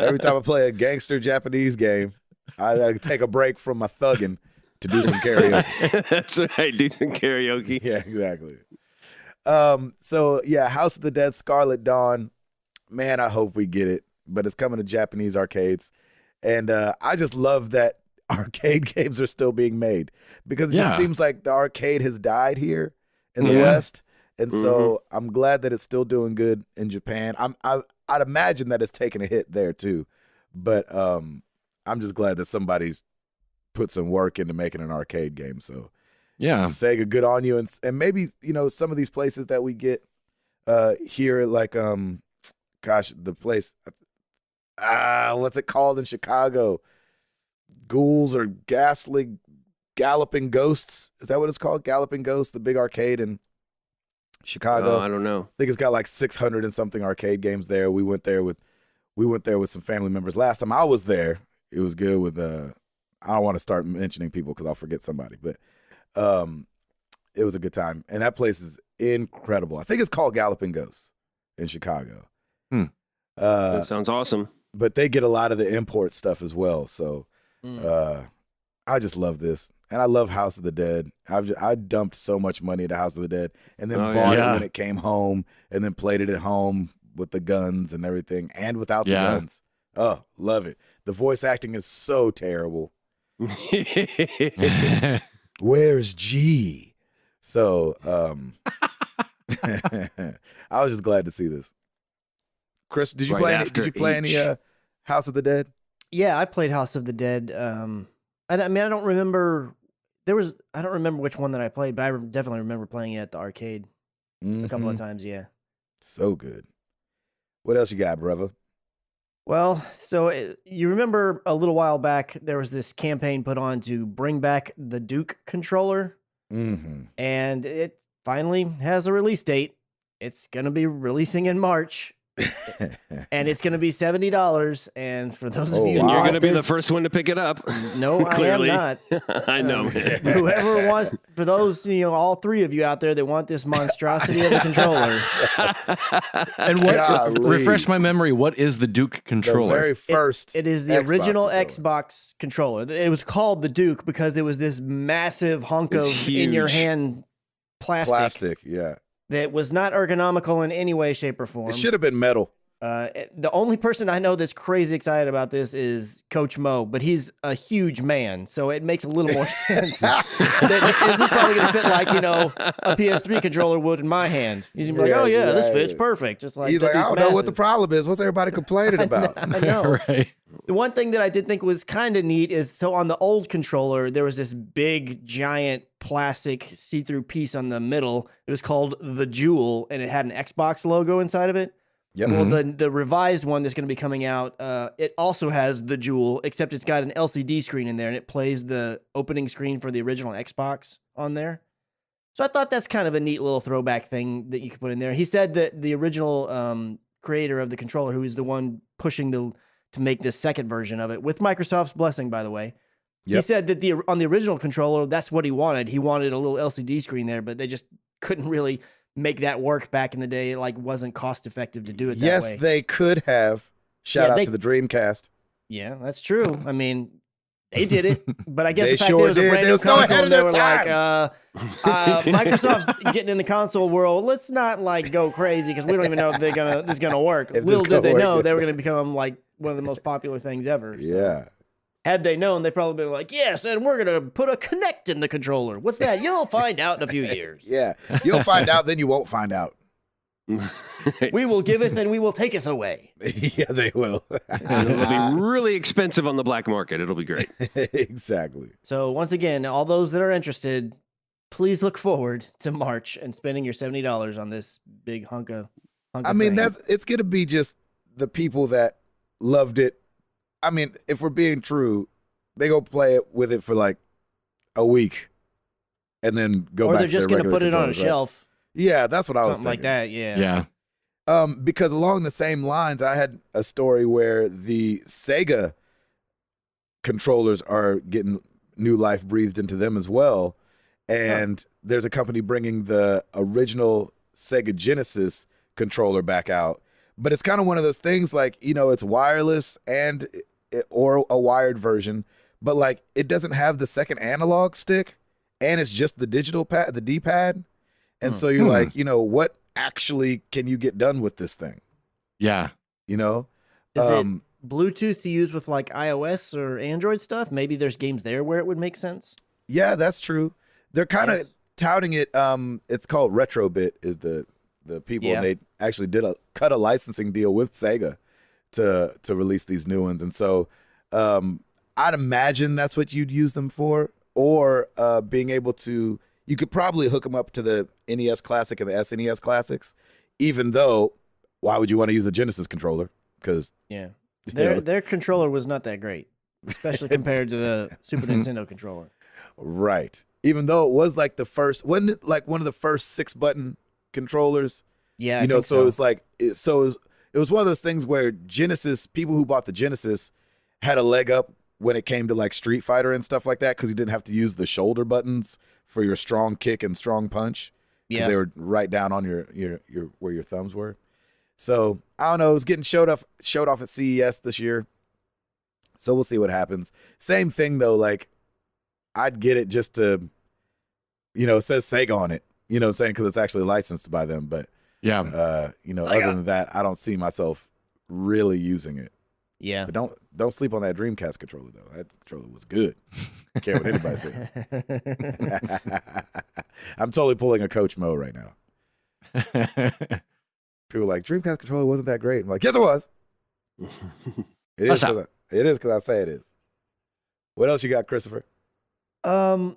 Every time I play a gangster Japanese game, I take a break from my thugging to do some karaoke. That's right. Do some karaoke. Yeah, exactly. So yeah, House of the Dead Scarlet Dawn. Man, I hope we get it. But it's coming to Japanese arcades. And I just love that arcade games are still being made, because it just Yeah. seems like the arcade has died here in the Yeah. West. And so I'm glad that it's still doing good in Japan. I'd imagine that it's taking a hit there too. But I'm just glad that somebody's put some work into making an arcade game. So Yeah. Sega, good on you. And maybe, some of these places that we get here, like the place, what's it called in Chicago? Ghouls or Ghastly Galloping Ghosts. Is that what it's called? Galloping Ghosts, the big arcade in Chicago. Oh, I don't know. I think it's got like 600 and something arcade games there. We went there with some family members. Last time I was there, it was good with I don't want to start mentioning people because I'll forget somebody, but it was a good time. And that place is incredible. I think it's called Galloping Ghosts in Chicago. That sounds awesome. But they get a lot of the import stuff as well. So I just love this. And I love House of the Dead. I dumped so much money into House of the Dead and then Oh, bought yeah. it when it came home and then played it at home with the guns and everything, and without the Yeah. guns. Oh, love it. The voice acting is so terrible. Where's G? So I was just glad to see this. Chris, did you Right play any, after did you play any each. House of the Dead? Yeah, I played House of the Dead. I mean, I don't remember. I don't remember which one that I played, but I definitely remember playing it at the arcade a couple of Mhm. times. Yeah. So good. What else you got, brother? Well, so you remember a little while back there was this campaign put on to bring back the Duke controller, Mm-hmm. and it finally has a release date. It's gonna be releasing in March, and it's gonna be $70. And for those of Oh, you, wow. who You're want going to be the this- first one to pick it up. No, Clearly. I am not. I know. man. Whoever wants, for those, all three of you out there that want this monstrosity of a controller, And what? Golly. Refresh my memory. What is the Duke The controller? very first. it is the Xbox original controller. Xbox controller. It was called the Duke because it was this massive hunk It's of in your huge. hand plastic Yeah. that was not ergonomical in any way, shape, or form. It should have been metal. The only person I know that's crazy excited about this is Coach Mo, but he's a huge man, so it makes a little more sense. That this is probably going to fit like, a PS3 controller would in my hand. He's going to be like, Yeah, oh, yeah, this right. fits perfect. Just like He's that like, I dude's don't know what the massive. problem is. What's everybody complaining about? I know. Right. The one thing that I did think was kind of neat is so on the old controller, there was this big, giant plastic see-through piece on the middle. It was called the Jewel, and it had an Xbox logo inside of it. Yep. Well, the revised one that's going to be coming out, it also has the Jewel, except it's got an LCD screen in there, and it plays the opening screen for the original Xbox on there. So I thought that's kind of a neat little throwback thing that you could put in there. He said that the original creator of the controller, who is the one pushing to make this second version of it, with Microsoft's blessing, by the way, he Yep. said that on the original controller, that's what he wanted. He wanted a little LCD screen there, but they just couldn't really make that work back in the day. It wasn't cost effective to do it that Yes, way. they could have. Shout Yeah, out they- to the Dreamcast. Yeah, that's true. I mean, they did it, but I guess They the fact sure that it was a did. brand They new were so console, ahead of and they their were like, Microsoft's getting in the console world. Let's not go crazy because we don't even know if this is gonna work. If this Little did gonna they work, know yeah. they were gonna become one of the most popular things ever. So, Yeah. had they known, they probably been like, yes, and we're gonna put a Connect in the controller. What's that? You'll find out in a few years. Yeah. You'll find out, then you won't find out. We will giveth and we will taketh away. Yeah, they will. And it'll be really expensive on the black market. It'll be great. Exactly. So once again, all those that are interested, please look forward to March and spending your $70 on this big hunk of I mean, thing. it's gonna be just the people that loved it. I mean, if we're being true, they go play it with it for like a week, and then go or back. they're to just their going to regular put it on a controllers, right? shelf, Yeah, that's what I was something like thinking. that. Yeah. Yeah. Because along the same lines, I had a story where the Sega controllers are getting new life breathed into them as well. And there's a company bringing the original Sega Genesis controller back out. But it's kind of one of those things it's wireless or a wired version, but it doesn't have the second analog stick, and it's just the digital pad, the D-pad. And so you're like, what actually can you get done with this thing? Yeah. Is it Bluetooth to use with iOS or Android stuff? Maybe there's games there where it would make sense. Yeah, that's true. They're kind of touting it. It's called Retrobit is the people, Yeah. and they actually cut a licensing deal with Sega to release these new ones. And so I'd imagine that's what you'd use them for, or being able to, you could probably hook them up to the NES Classic and the SNES Classics, even though why would you want to use a Genesis controller? Because Yeah. know. Their controller was not that great, especially compared to the Super Nintendo controller. right, even though it was the first, wasn't it one of the first 6-button controllers? Yeah. You know, so it was it was one of those things where Genesis, people who bought the Genesis had a leg up when it came to Street Fighter and stuff like that, because you didn't have to use the shoulder buttons for your strong kick and strong punch, because they were right down on your where your thumbs were. So I don't know, it was getting showed off at CES this year, so we'll see what happens. Same thing though, I'd get it just to, it says Sega on it, you know what I'm saying, because it's actually licensed by them, but Yeah. Other than that, I don't see myself really using it. Yeah. But don't sleep on that Dreamcast controller though. That controller was good. I care what anybody says. I'm totally pulling a coach mode right now. People are like, Dreamcast controller wasn't that great. I'm like, yes, it was. It is because I say it is. What else you got, Christopher? A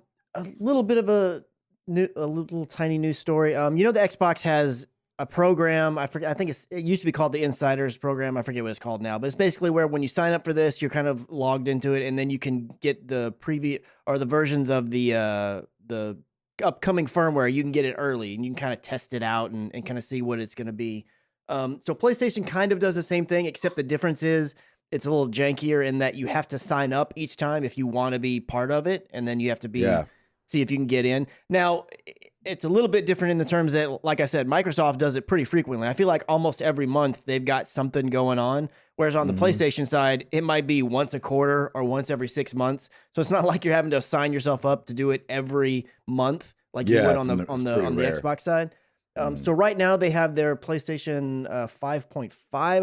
little bit of a little tiny news story. The Xbox has a program. I forget. I think it used to be called the Insiders program. I forget what it's called now, but it's basically where when you sign up for this, you're kind of logged into it, and then you can get the preview or the versions of the upcoming firmware. You can get it early, and you can kind of test it out and kind of see what it's going to be. So PlayStation kind of does the same thing, except the difference is it's a little jankier in that you have to sign up each time if you want to be part of it, and then you have to see if you can get in. Now, it's a little bit different in the terms that, like I said, Microsoft does it pretty frequently. I feel like almost every month they've got something going on, whereas on the PlayStation side, it might be once a quarter or once every 6 months. So it's not like you're having to sign yourself up to do it every month like you would on the Xbox side. So right now they have their PlayStation 5.5,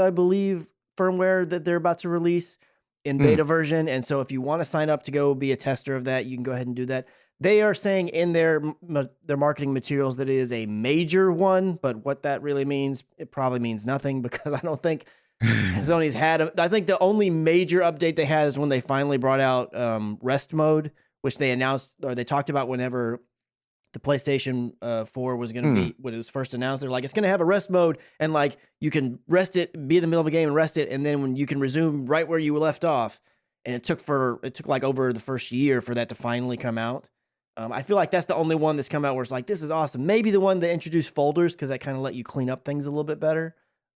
I believe, firmware that they're about to release in beta version. And so if you want to sign up to go be a tester of that, you can go ahead and do that. They are saying in their marketing materials that it is a major one, but what that really means, it probably means nothing because I don't think Sony's had. I think the only major update they had is when they finally brought out rest mode, which they announced or they talked about whenever the PlayStation 4 was going to be when it was first announced. They're like, it's going to have a rest mode, and like you can rest it, be in the middle of a game and rest it, and then when you can resume right where you left off. And it took like over the first year for that to finally come out. I feel like that's the only one that's come out where it's like, this is awesome. Maybe the one that introduced folders because that kind of let you clean up things a little bit better.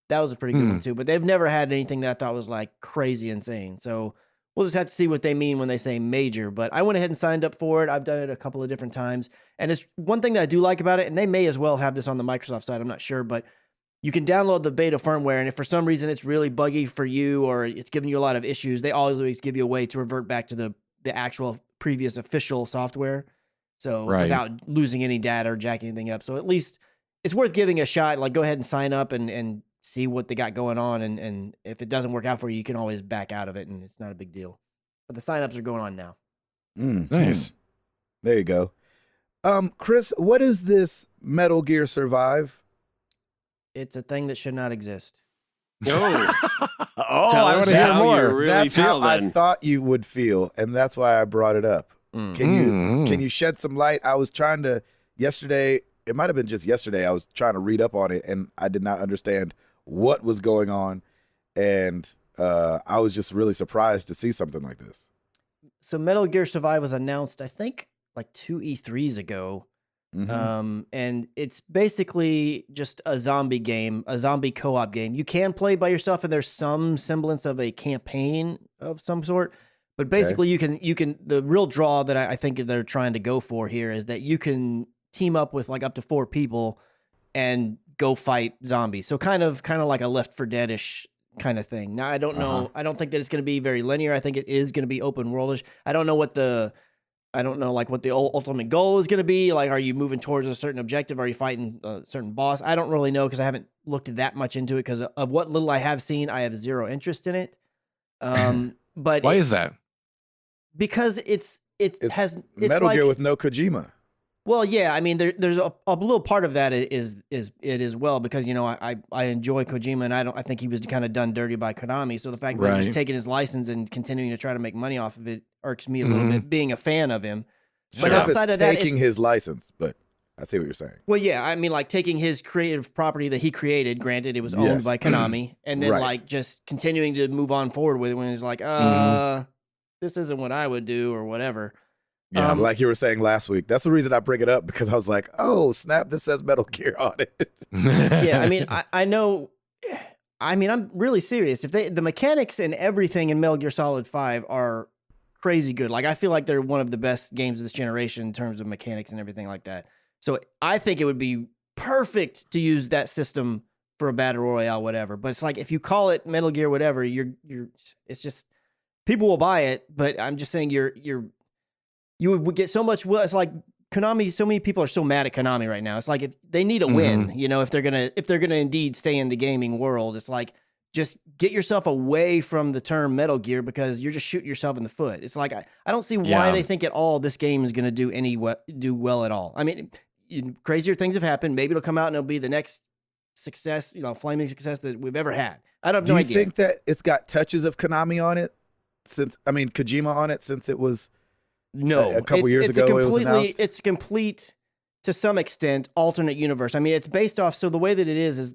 That was a pretty good one too. But they've never had anything that I thought was like crazy insane. So we'll just have to see what they mean when they say major. But I went ahead and signed up for it. I've done it a couple of different times. And it's one thing that I do like about it, and they may as well have this on the Microsoft side, I'm not sure, but you can download the beta firmware, and if for some reason it's really buggy for you or it's giving you a lot of issues, they always give you a way to revert back to the actual previous official software. So without losing any data or jacking anything up. So at least it's worth giving a shot. Like go ahead and sign up and see what they got going on. And if it doesn't work out for you, you can always back out of it and it's not a big deal. But the signups are going on now. Nice. There you go. Chris, what is this Metal Gear Survive? It's a thing that should not exist. Oh, I want to hear more. That's how I thought you would feel, and that's why I brought it up. Can you shed some light? I was trying to yesterday. It might have been just yesterday. I was trying to read up on it, and I did not understand what was going on, and I was just really surprised to see something like this. So Metal Gear Survive was announced, I think, like 2 E3s ago. And it's basically just a zombie game, a zombie co-op game. You can play by yourself, and there's some semblance of a campaign of some sort. But basically, you can. The real draw that I think they're trying to go for here is that you can team up with like up to 4 people and go fight zombies. So kind of like a Left 4 Dead-ish kind of thing. Now I don't know. I don't think that it's going to be very linear. I think it is going to be open worldish. I don't know what the ultimate goal is going to be. Like, are you moving towards a certain objective? Are you fighting a certain boss? I don't really know because I haven't looked that much into it because of what little I have seen. I have zero interest in it. But why is that? Because it's Metal Gear with no Kojima. Well, yeah, I mean, there's a little part of that is it as well because I enjoy Kojima and I think he was kind of done dirty by Konami. So the fact that he's taking his license and continuing to try to make money off of it irks me a little bit, being a fan of him. But outside of that, taking his license, but I see what you're saying. Well, yeah, I mean, like taking his creative property that he created. Granted, it was owned by Konami, and then like just continuing to move on forward with it when he's like, this isn't what I would do or whatever. Yeah, like you were saying last week. That's the reason I bring it up because I was like, oh, snap, this says Metal Gear on it. Yeah, I mean, I know. I mean, I'm really serious. If the mechanics and everything in Metal Gear Solid 5 are crazy good. Like, I feel like they're one of the best games of this generation in terms of mechanics and everything like that. So I think it would be perfect to use that system for a battle royale, whatever. But it's like, if you call it Metal Gear whatever, it's just, people will buy it, but I'm just saying you would get so much. Well, it's like Konami, so many people are so mad at Konami right now. It's like they need a win, you know, if they're gonna indeed stay in the gaming world. It's like just get yourself away from the term Metal Gear because you're just shooting yourself in the foot. It's like I don't see why they think at all this game is gonna do well at all. I mean, crazier things have happened. Maybe it'll come out and it'll be the next success, you know, flaming success that we've ever had. I don't have no idea. Do you think that it's got touches of Konami on it? Kojima on it since it was a couple years ago it was announced? It's a complete, to some extent, alternate universe. I mean, it's based off, so the way that it is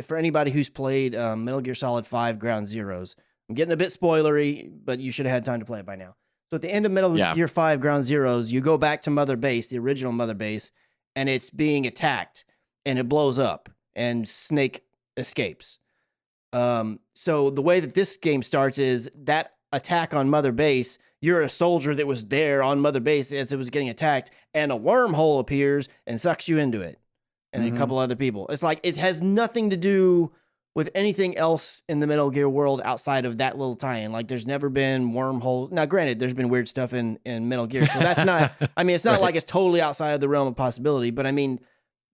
for anybody who's played Metal Gear Solid 5 Ground Zeroes, I'm getting a bit spoilery, but you should have had time to play it by now. So at the end of Metal Gear 5 Ground Zeroes, you go back to Mother Base, the original Mother Base, and it's being attacked, and it blows up, and Snake escapes. So the way that this game starts is that attack on Mother Base, you're a soldier that was there on Mother Base as it was getting attacked, and a wormhole appears and sucks you into it, and a couple other people. It's like it has nothing to do with anything else in the Metal Gear world outside of that little tie-in. Like there's never been wormholes. Now, granted, there's been weird stuff in Metal Gear, so that's not. I mean, it's not like it's totally outside of the realm of possibility. But I mean,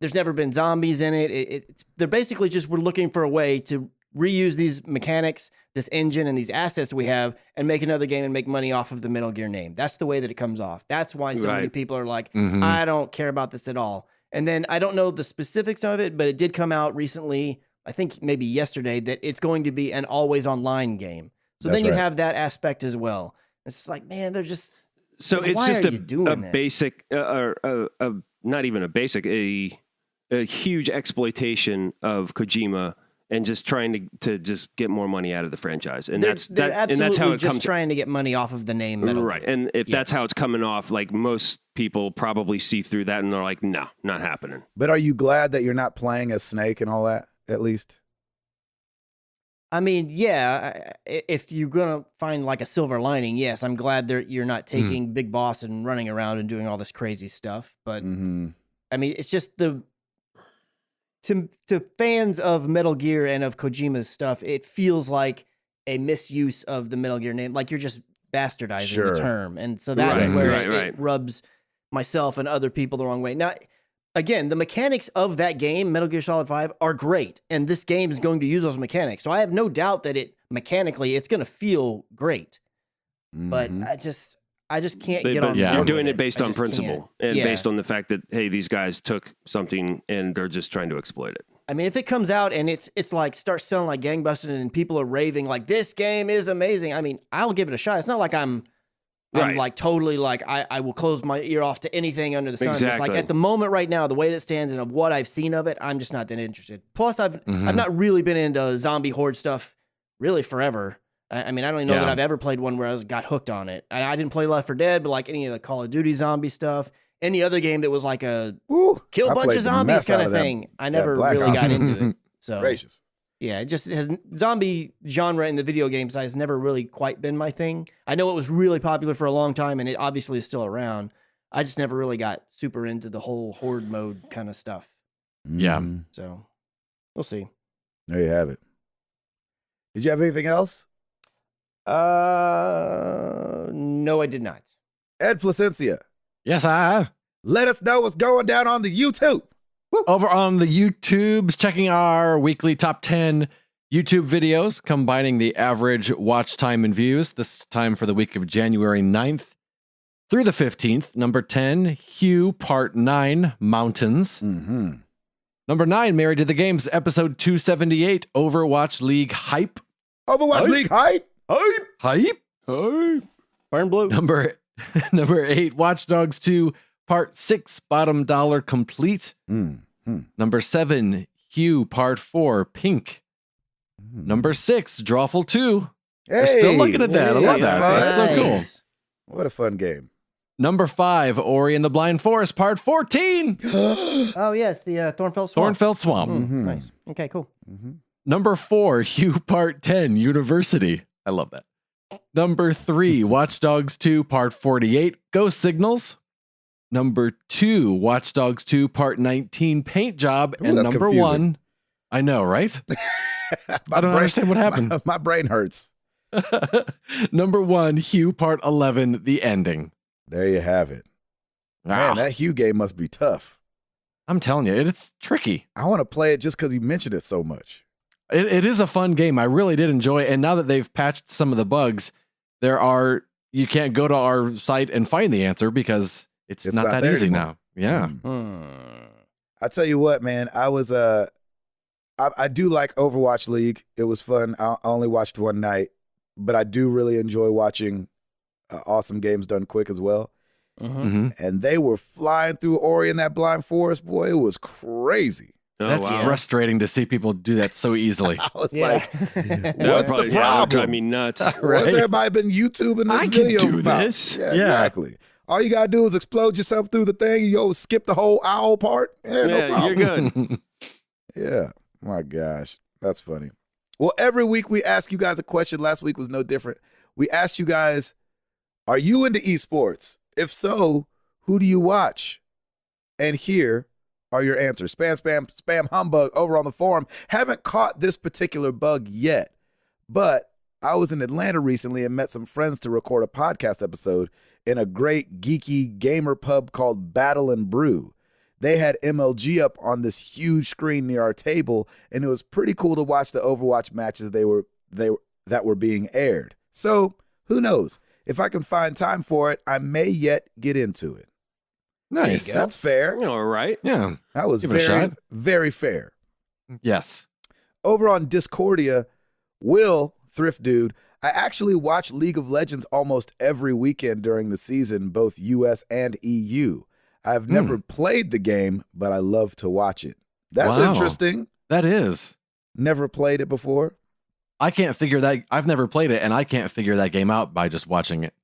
there's never been zombies in it. They're basically just we're looking for a way to reuse these mechanics, this engine, and these assets we have, and make another game and make money off of the Metal Gear name. That's the way that it comes off. That's why so many people are like, I don't care about this at all. And then I don't know the specifics of it, but it did come out recently, I think maybe yesterday, that it's going to be an always online game. So then you have that aspect as well. It's like, man, they're just so it's just a basic, not even a basic, a huge exploitation of Kojima. And just trying to just get more money out of the franchise, and they're and that's how it just comes. Trying to get money off of the name, Metal right? Gear. And if that's how it's coming off, like most people probably see through that, and they're like, "No, not happening." But are you glad that you're not playing as Snake and all that? At least, I mean, yeah. If you're gonna find like a silver lining, yes, I'm glad you're not taking Big Boss and running around and doing all this crazy stuff. But I mean, it's just To fans of Metal Gear and of Kojima's stuff, it feels like a misuse of the Metal Gear name. Like you're just bastardizing the term. And so that's where it rubs myself and other people the wrong way. Now, again, the mechanics of that game, Metal Gear Solid 5, are great. And this game is going to use those mechanics. So I have no doubt that mechanically, it's going to feel great. But I just can't get on board. You're doing it based on principle and Yeah. based on the fact that, hey, these guys took something and they're just trying to exploit it. I mean, if it comes out and it's like starts selling like gangbusters and people are raving like this game is amazing, I mean, I'll give it a shot. It's not like I'm like totally like I will close my ear off to anything under the sun. Exactly. It's like at the moment right now, the way that stands and of what I've seen of it, I'm just not that interested. Plus, I've not really been into zombie horde stuff really forever. I mean, I don't even know that I've ever played one where I got hooked on it. I didn't play Left 4 Dead, but like any of the Call of Duty zombie stuff, any other game that was like a kill a bunch of zombies kind of thing, I never really got into it. So gracious. Yeah, it just has zombie genre in the video game side has never really quite been my thing. I know it was really popular for a long time, and it obviously is still around. I just never really got super into the whole horde mode kind of stuff. Yeah. So we'll see. There you have it. Did you have anything else? No, I did not. Ed Placencia, Yes, I have. let us know what's going down on the YouTube. Over on the YouTubes, checking our weekly top 10 YouTube videos, combining the average watch time and views. This time for the week of January 9th through the 15th. Number 10, Hue Part 9, Mountains. Number 9, Married to the Games, episode 278, Overwatch League Hype. Overwatch League Hype. Hype? Burn blue. Number 8, Watch Dogs 2, Part 6, Bottom Dollar Complete. Number 7, Hue Part 4, Pink. Number 6, Drawful 2. We're still looking at that. I love that. That's so cool. What a fun game. Number 5, Ori and the Blind Forest, Part 14. Oh, yes, the Thornfelt Swamp. Thornfelt Swamp. Nice. Okay, cool. Number 4, Hue Part 10, University. I love that. Number 3, Watch Dogs 2, Part 48, Ghost Signals. Number 2, Watch Dogs 2, Part 19, Paint Job. Ooh, And that's number confusing. 1, I know, right? I don't understand what happened. My brain hurts. Number 1, Hue Part 11, The Ending. There you have it. Man, Ah, that Hue game must be tough. I'm telling you, it's tricky. I want to play it just because you mentioned it so much. It is a fun game. I really did enjoy it. And now that they've patched some of the bugs, you can't go to our site and find the answer because it's not that there easy anymore. now. Yeah. I tell you what, man, I do like Overwatch League. It was fun. I only watched one night, but I do really enjoy watching awesome games done quick as well. And they were flying through Ori in that blind forest, boy. It was crazy. Oh, That's wow. frustrating to see people do that so easily. I was Yeah. like, That would what's probably- the yeah, that would drive problem? me nuts. What's everybody been YouTubing this I can video do about? this. Yeah, Yeah. exactly. All you gotta do is explode yourself through the thing. You skip the whole owl part. Yeah, no Yeah, problem. you're good. Yeah. My gosh. That's funny. Well, every week we ask you guys a question. Last week was no different. We asked you guys, are you into esports? If so, who do you watch? And here are your answers. Spam humbug over on the forum. Haven't caught this particular bug yet, but I was in Atlanta recently and met some friends to record a podcast episode in a great geeky gamer pub called Battle and Brew. They had MLG up on this huge screen near our table, and it was pretty cool to watch the Overwatch matches that were being aired. So, who knows? If I can find time for it, I may yet get into it. Nice. That's fair. All right. Yeah. That was Give it a very, shot. very fair. Yes. Over on Discordia, Will, Thrift Dude, I actually watch League of Legends almost every weekend during the season, both US and EU. I've never played the game, but I love to watch it. That's Wow. interesting. That is. Never played it before. I can't figure that. I've never played it, and I can't figure that game out by just watching it.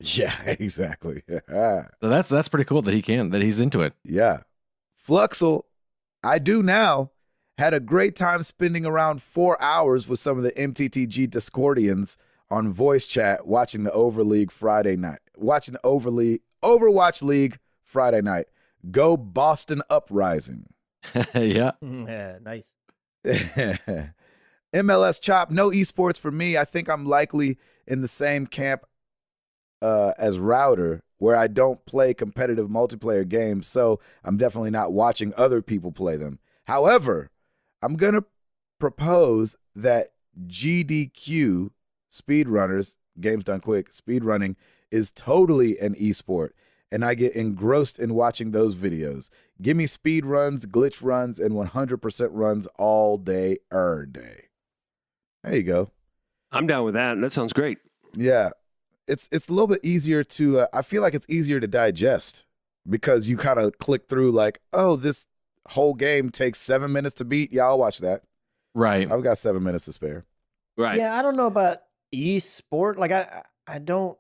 Yeah, exactly. So that's pretty cool that he's into it. Yeah. Fluxel, I do now. Had a great time spending around 4 hours with some of the MTTG Discordians on voice chat watching the Overwatch League Friday night. Go Boston Uprising. Yeah. Yeah, nice. MLS Chop, no esports for me. I think I'm likely in the same camp as Router, where I don't play competitive multiplayer games, so I'm definitely not watching other people play them. However, I'm going to propose that GDQ, speedrunners, games done quick, speedrunning, is totally an esport, and I get engrossed in watching those videos. Give me speed runs, glitch runs, and 100% runs all day, every day. There you go. I'm down with that. That sounds great. Yeah. It's a little bit easier to, I feel like it's easier to digest because you kind of click through like, oh, this whole game takes 7 minutes to beat. Yeah, I'll watch that. Right. I've got 7 minutes to spare. Right. Yeah, I don't know about e-sport. Like I don't.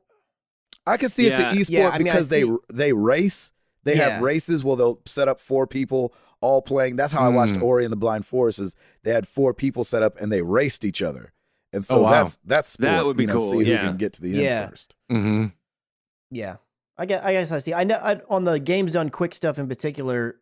I can see it's an Yeah. esport Yeah, I mean, I because see- they race. They Yeah. have races where they'll set up 4 people all playing. That's how I watched Ori and the Blind Forest. Is they had 4 people set up and they raced each other. And so Oh, wow. that's sport. That would be cool, See who yeah. can get to the Yeah. end first. Mm-hmm. Yeah, I guess I see. I know on the games done quick stuff in particular.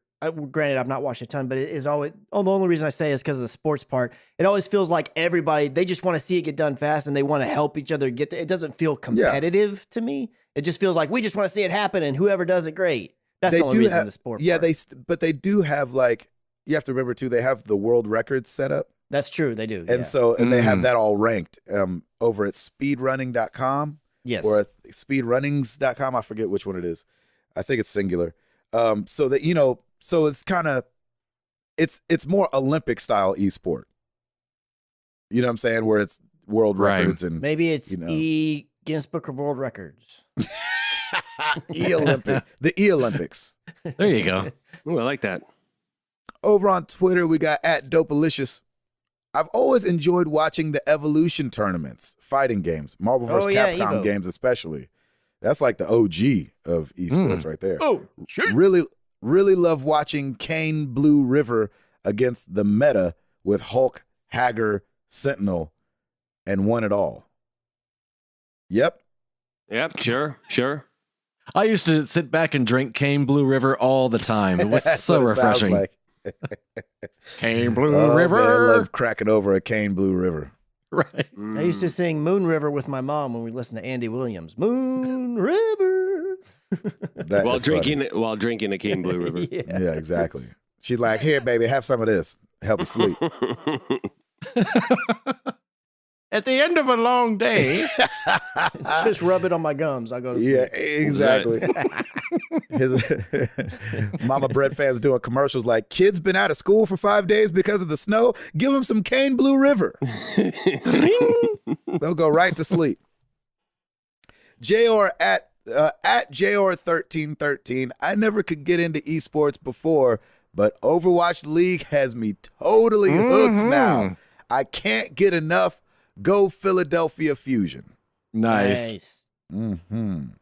Granted, I've not watched a ton, but it is always. Oh, the only reason I say is because of the sports part. It always feels like everybody they just want to see it get done fast and they want to help each other get there. It doesn't feel competitive to me. It just feels like we just want to see it happen and whoever does it, great. That's the only reason the sport. Yeah, part. but they do have like you have to remember too. They have the world records set up. That's true. They do. And yeah. so they have that all ranked over at speedrunning.com yes. or at speedrunnings.com. I forget which one it is. I think it's singular. So that so it's kind of it's more Olympic style esport. You know what I'm saying? Where it's world Right. records and Maybe it's you know. Guinness Book of World Records. the Olympics. There you go. Ooh, I like that. Over on Twitter, we got @Dopalicious. I've always enjoyed watching the Evolution tournaments, fighting games, Marvel vs. Capcom Evo. games especially. That's like the OG of esports right there. Oh, shit. Really, really love watching Kane Blue River against the meta with Hulk, Hager, Sentinel, and won it all. Yep. Yep. Sure. I used to sit back and drink Cane Blue River all the time. It was That's so what it sounds refreshing. like. Cane Blue Oh, River. man, I love cracking over a Kane Blue River. Right. I used to sing Moon River with my mom when we listened to Andy Williams. Moon River. That while is funny. drinking a King Blue River. Yeah, exactly. She's like, here, baby, have some of this. Help you sleep. At the end of a long day. Just rub it on my gums. I go to sleep. Yeah, exactly. His Mama Bread fans doing commercials like, kids been out of school for 5 days because of the snow. Give them some Cane Blue River. They'll go right to sleep. JR at JR1313. I never could get into esports before, but Overwatch League has me totally hooked now. I can't get enough. Go Philadelphia Fusion. Nice. Unrated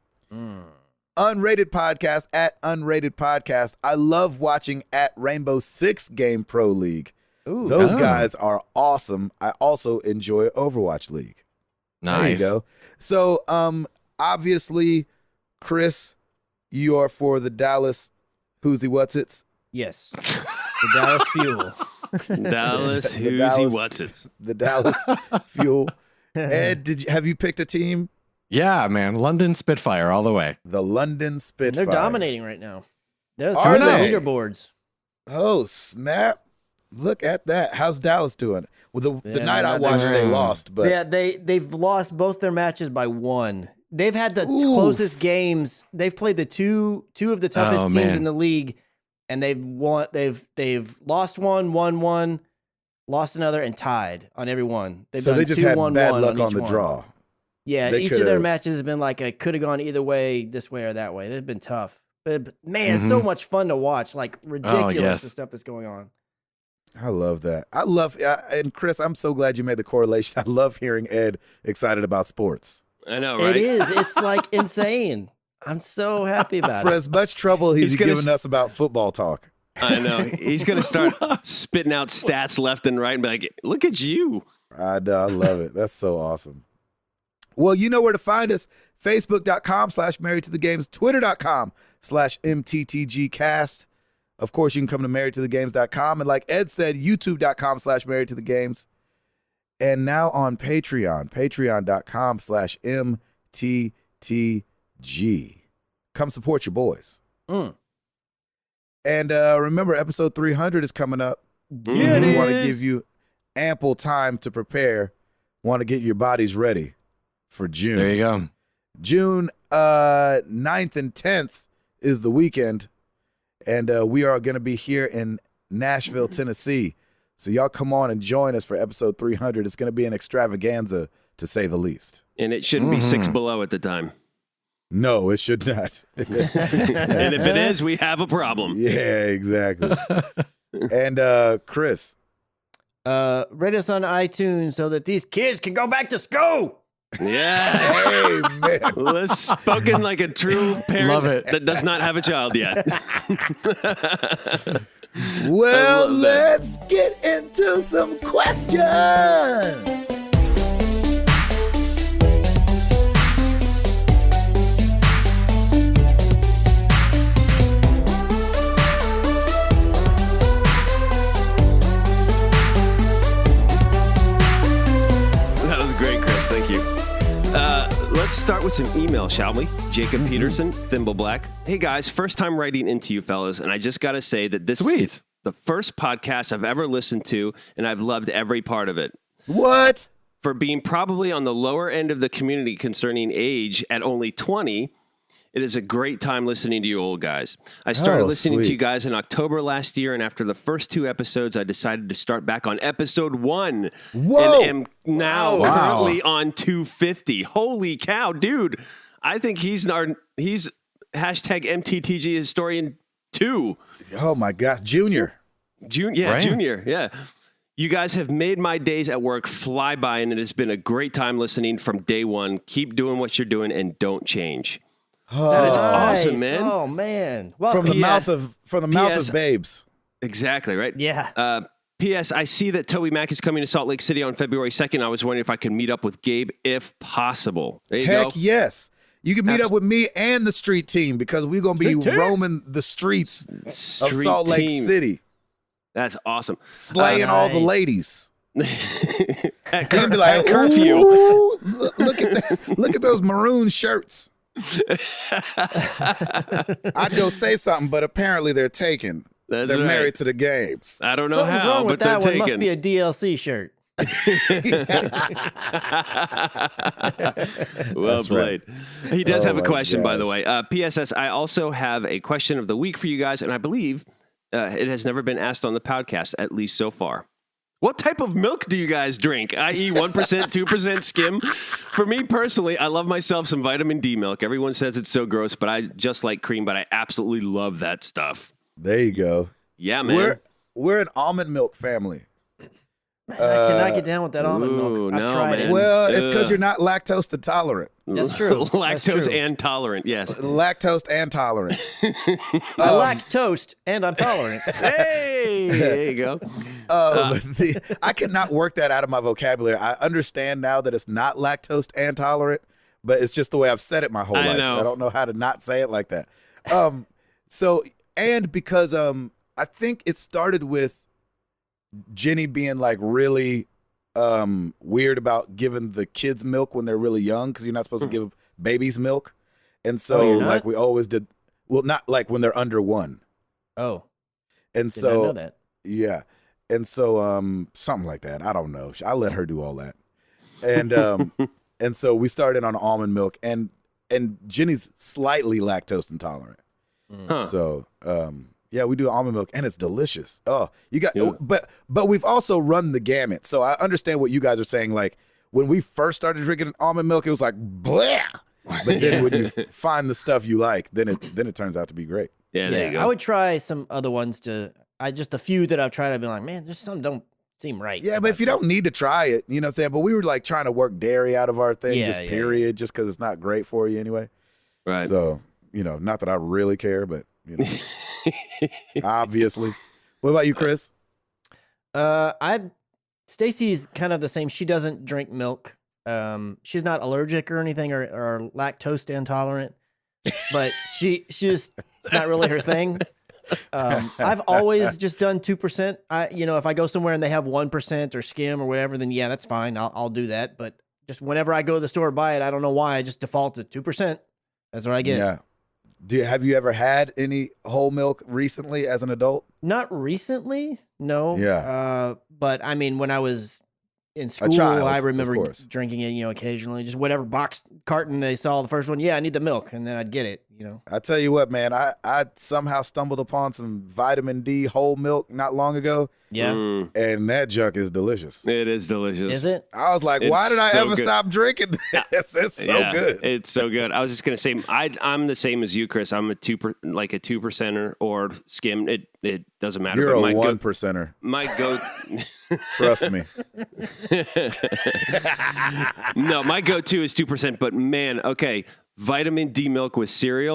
podcast at Unrated Podcast. I love watching at Rainbow Six Game Pro League. Ooh. Those guys are awesome. I also enjoy Overwatch League. Nice. There you go. So, obviously, Chris, you are for the Dallas Who'sy What's It's. Yes. The Dallas Fuel. Dallas, The who's Dallas- he, what's it? The Dallas Fuel. Ed, have you picked a team? Yeah, man. London Spitfire all the way. The London Spitfire. They're dominating right now. They're Are top of the they? leaderboards. Oh, snap. Look at that. How's Dallas doing? Well, the Yeah, night I man, watched, they they're- lost, but Yeah, they've lost both their matches by 1. They've had the Oof. closest games. They've played the two of the toughest teams man. in the league, and they've won. They've lost one, won one, lost another, and tied on every one. They've so done they just 2, had 1, bad 1 luck on each the one. draw. Yeah, They each of their could've- matches has been like it could have gone either way, this way or that way. They've been tough, but man, it's so much fun to watch. Like ridiculous yes. the stuff that's going on. I love that. And Chris, I'm so glad you made the correlation. I love hearing Ed excited about sports. I know, right? It is. It's like insane. I'm so happy about For it. as much trouble he's He's gonna giving us about football talk. I know. He's going to start spitting out stats left and right and be like, look at you. I know. I love it. That's so awesome. Well, you know where to find us. Facebook.com/Married to the Games. Twitter.com/MTTGcast. Of course, you can come to marriedtothegames.com. And like Ed said, YouTube.com/Married to the Games. And now on Patreon, patreon.com/MTTG. Come support your boys. Mm. And remember, episode 300 is coming up. Yeah, We it want to is. give you ample time to prepare. Want to get your bodies ready for June. There you go. June 9th and 10th is the weekend. And we are going to be here in Nashville, Tennessee. So y'all come on and join us for episode 300. It's going to be an extravaganza, to say the least. And it shouldn't be 6 below at the time. No, it should not. And if it is, we have a problem. Yeah, exactly. And Chris. Rate us on iTunes so that these kids can go back to school. Yes. Amen. Let's spoken like a true parent Love it. that does not have a child yet. Well, love that. let's get into some questions. That was great, Chris. Thank you. Let's start with some email, shall we? Jacob Peterson, Thimble Black. Hey guys, first time writing into you fellas, and I just got to say that this Sweet. is the first podcast I've ever listened to, and I've loved every part of it. What? For being probably on the lower end of the community concerning age at only 20, it is a great time listening to you old guys. I started listening to sweet. you guys in October last year, and after the first 2 episodes, I decided to start back on episode 1. Whoa. And am now Wow. currently on 250. Holy cow, dude. I think he's hashtag MTTG historian 2. Oh my gosh, Junior. Right. Junior. Yeah. You guys have made my days at work fly by, and it has been a great time listening from day one. Keep doing what you're doing and don't change. That is awesome, man. Oh man. Well, From the P.S. mouth P.S. of babes. Exactly, right? yeah. P.S. I see that Toby Mac is coming to Salt Lake City on February 2nd. I was wondering if I could meet up with Gabe if possible. There you Heck go. yes. You can meet up with me and the street team because we're going to be roaming the streets of Street Salt Lake team. City, That's awesome. slaying all the Nice. ladies. At You're gonna be like, curfew. "Ooh, look at that. Look at those maroon shirts. I'd go say something, but apparently they're taken. That's they're right. married to the games. I don't know Something's how, wrong but with they're that one. taken. Must be a DLC shirt. Well That's played. right. He does Oh have a my question, by the gosh. way. PSS, I also have a question of the week for you guys, and I believe it has never been asked on the podcast, at least so far. What type of milk do you guys drink? I.e., 1%, 2% skim? For me personally, I love myself some vitamin D milk. Everyone says it's so gross, but I just like cream, but I absolutely love that stuff. There you go. Yeah, man. We're an almond milk family. Man, I cannot get down with that almond ooh, milk. I've no, tried man. it. Well, it's because Ugh. you're not lactose intolerant. That's true. That's Lactose true. and tolerant, yes. Lactose and tolerant. I lack toast and I'm tolerant. Hey, there you go. I cannot work that out of my vocabulary. I understand now that it's not lactose and tolerant, but it's just the way I've said it my whole I life. know. I don't know how to not say it like that. So and because I think it started with Jenny being like really weird about giving the kids milk when they're really young because you're not supposed to give babies milk. And so you're not? like we always did, well, not like when they're under 1. Oh, And did so not know that. yeah. And so something like that. I don't know. I let her do all that. And and so we started on almond milk and Jenny's slightly lactose intolerant. Huh. So yeah, we do almond milk and it's delicious. Oh, you got Yeah. but we've also run the gamut. So I understand what you guys are saying. Like when we first started drinking almond milk, it was like blah. But then when you find the stuff you like, then it turns out to be great. Yeah, there you go. I would try some other ones just the few that I've tried, I've been like, man, there's some don't seem right. Yeah, but about if you this. don't need to try it, you know what I'm saying? But we were like trying to work dairy out of our thing, Yeah, just yeah, period, just because it's not great for you anyway. Right. So, not that I really care, but, obviously. What about you, Chris? Stacy's kind of the same. She doesn't drink milk. She's not allergic or anything or lactose intolerant, but it's not really her thing. I've always just done 2%. If I go somewhere and they have 1% or skim or whatever, then yeah, that's fine. I'll do that. But just whenever I go to the store to buy it, I don't know why I just default to 2%. That's what I get. Yeah. Have you ever had any whole milk recently as an adult? Not recently, no. Yeah. But I mean, when I was in school, child, I of remember course. drinking it, occasionally, just whatever box carton they saw the first one. Yeah, I need the milk, and then I'd get it. I tell you what, man, I somehow stumbled upon some vitamin D whole milk not long ago, Yeah, and that junk is delicious. It is delicious. is it? I was like, It's why did I so ever good. stop drinking this? It's so Yeah, good. It's so good. I was just gonna say, I'm the same as you, Chris. I'm a 2% or skim. It doesn't matter. You're but a my 1%er. my go. Trust me. No, my go-to is 2%. But man, okay, vitamin D milk with cereal.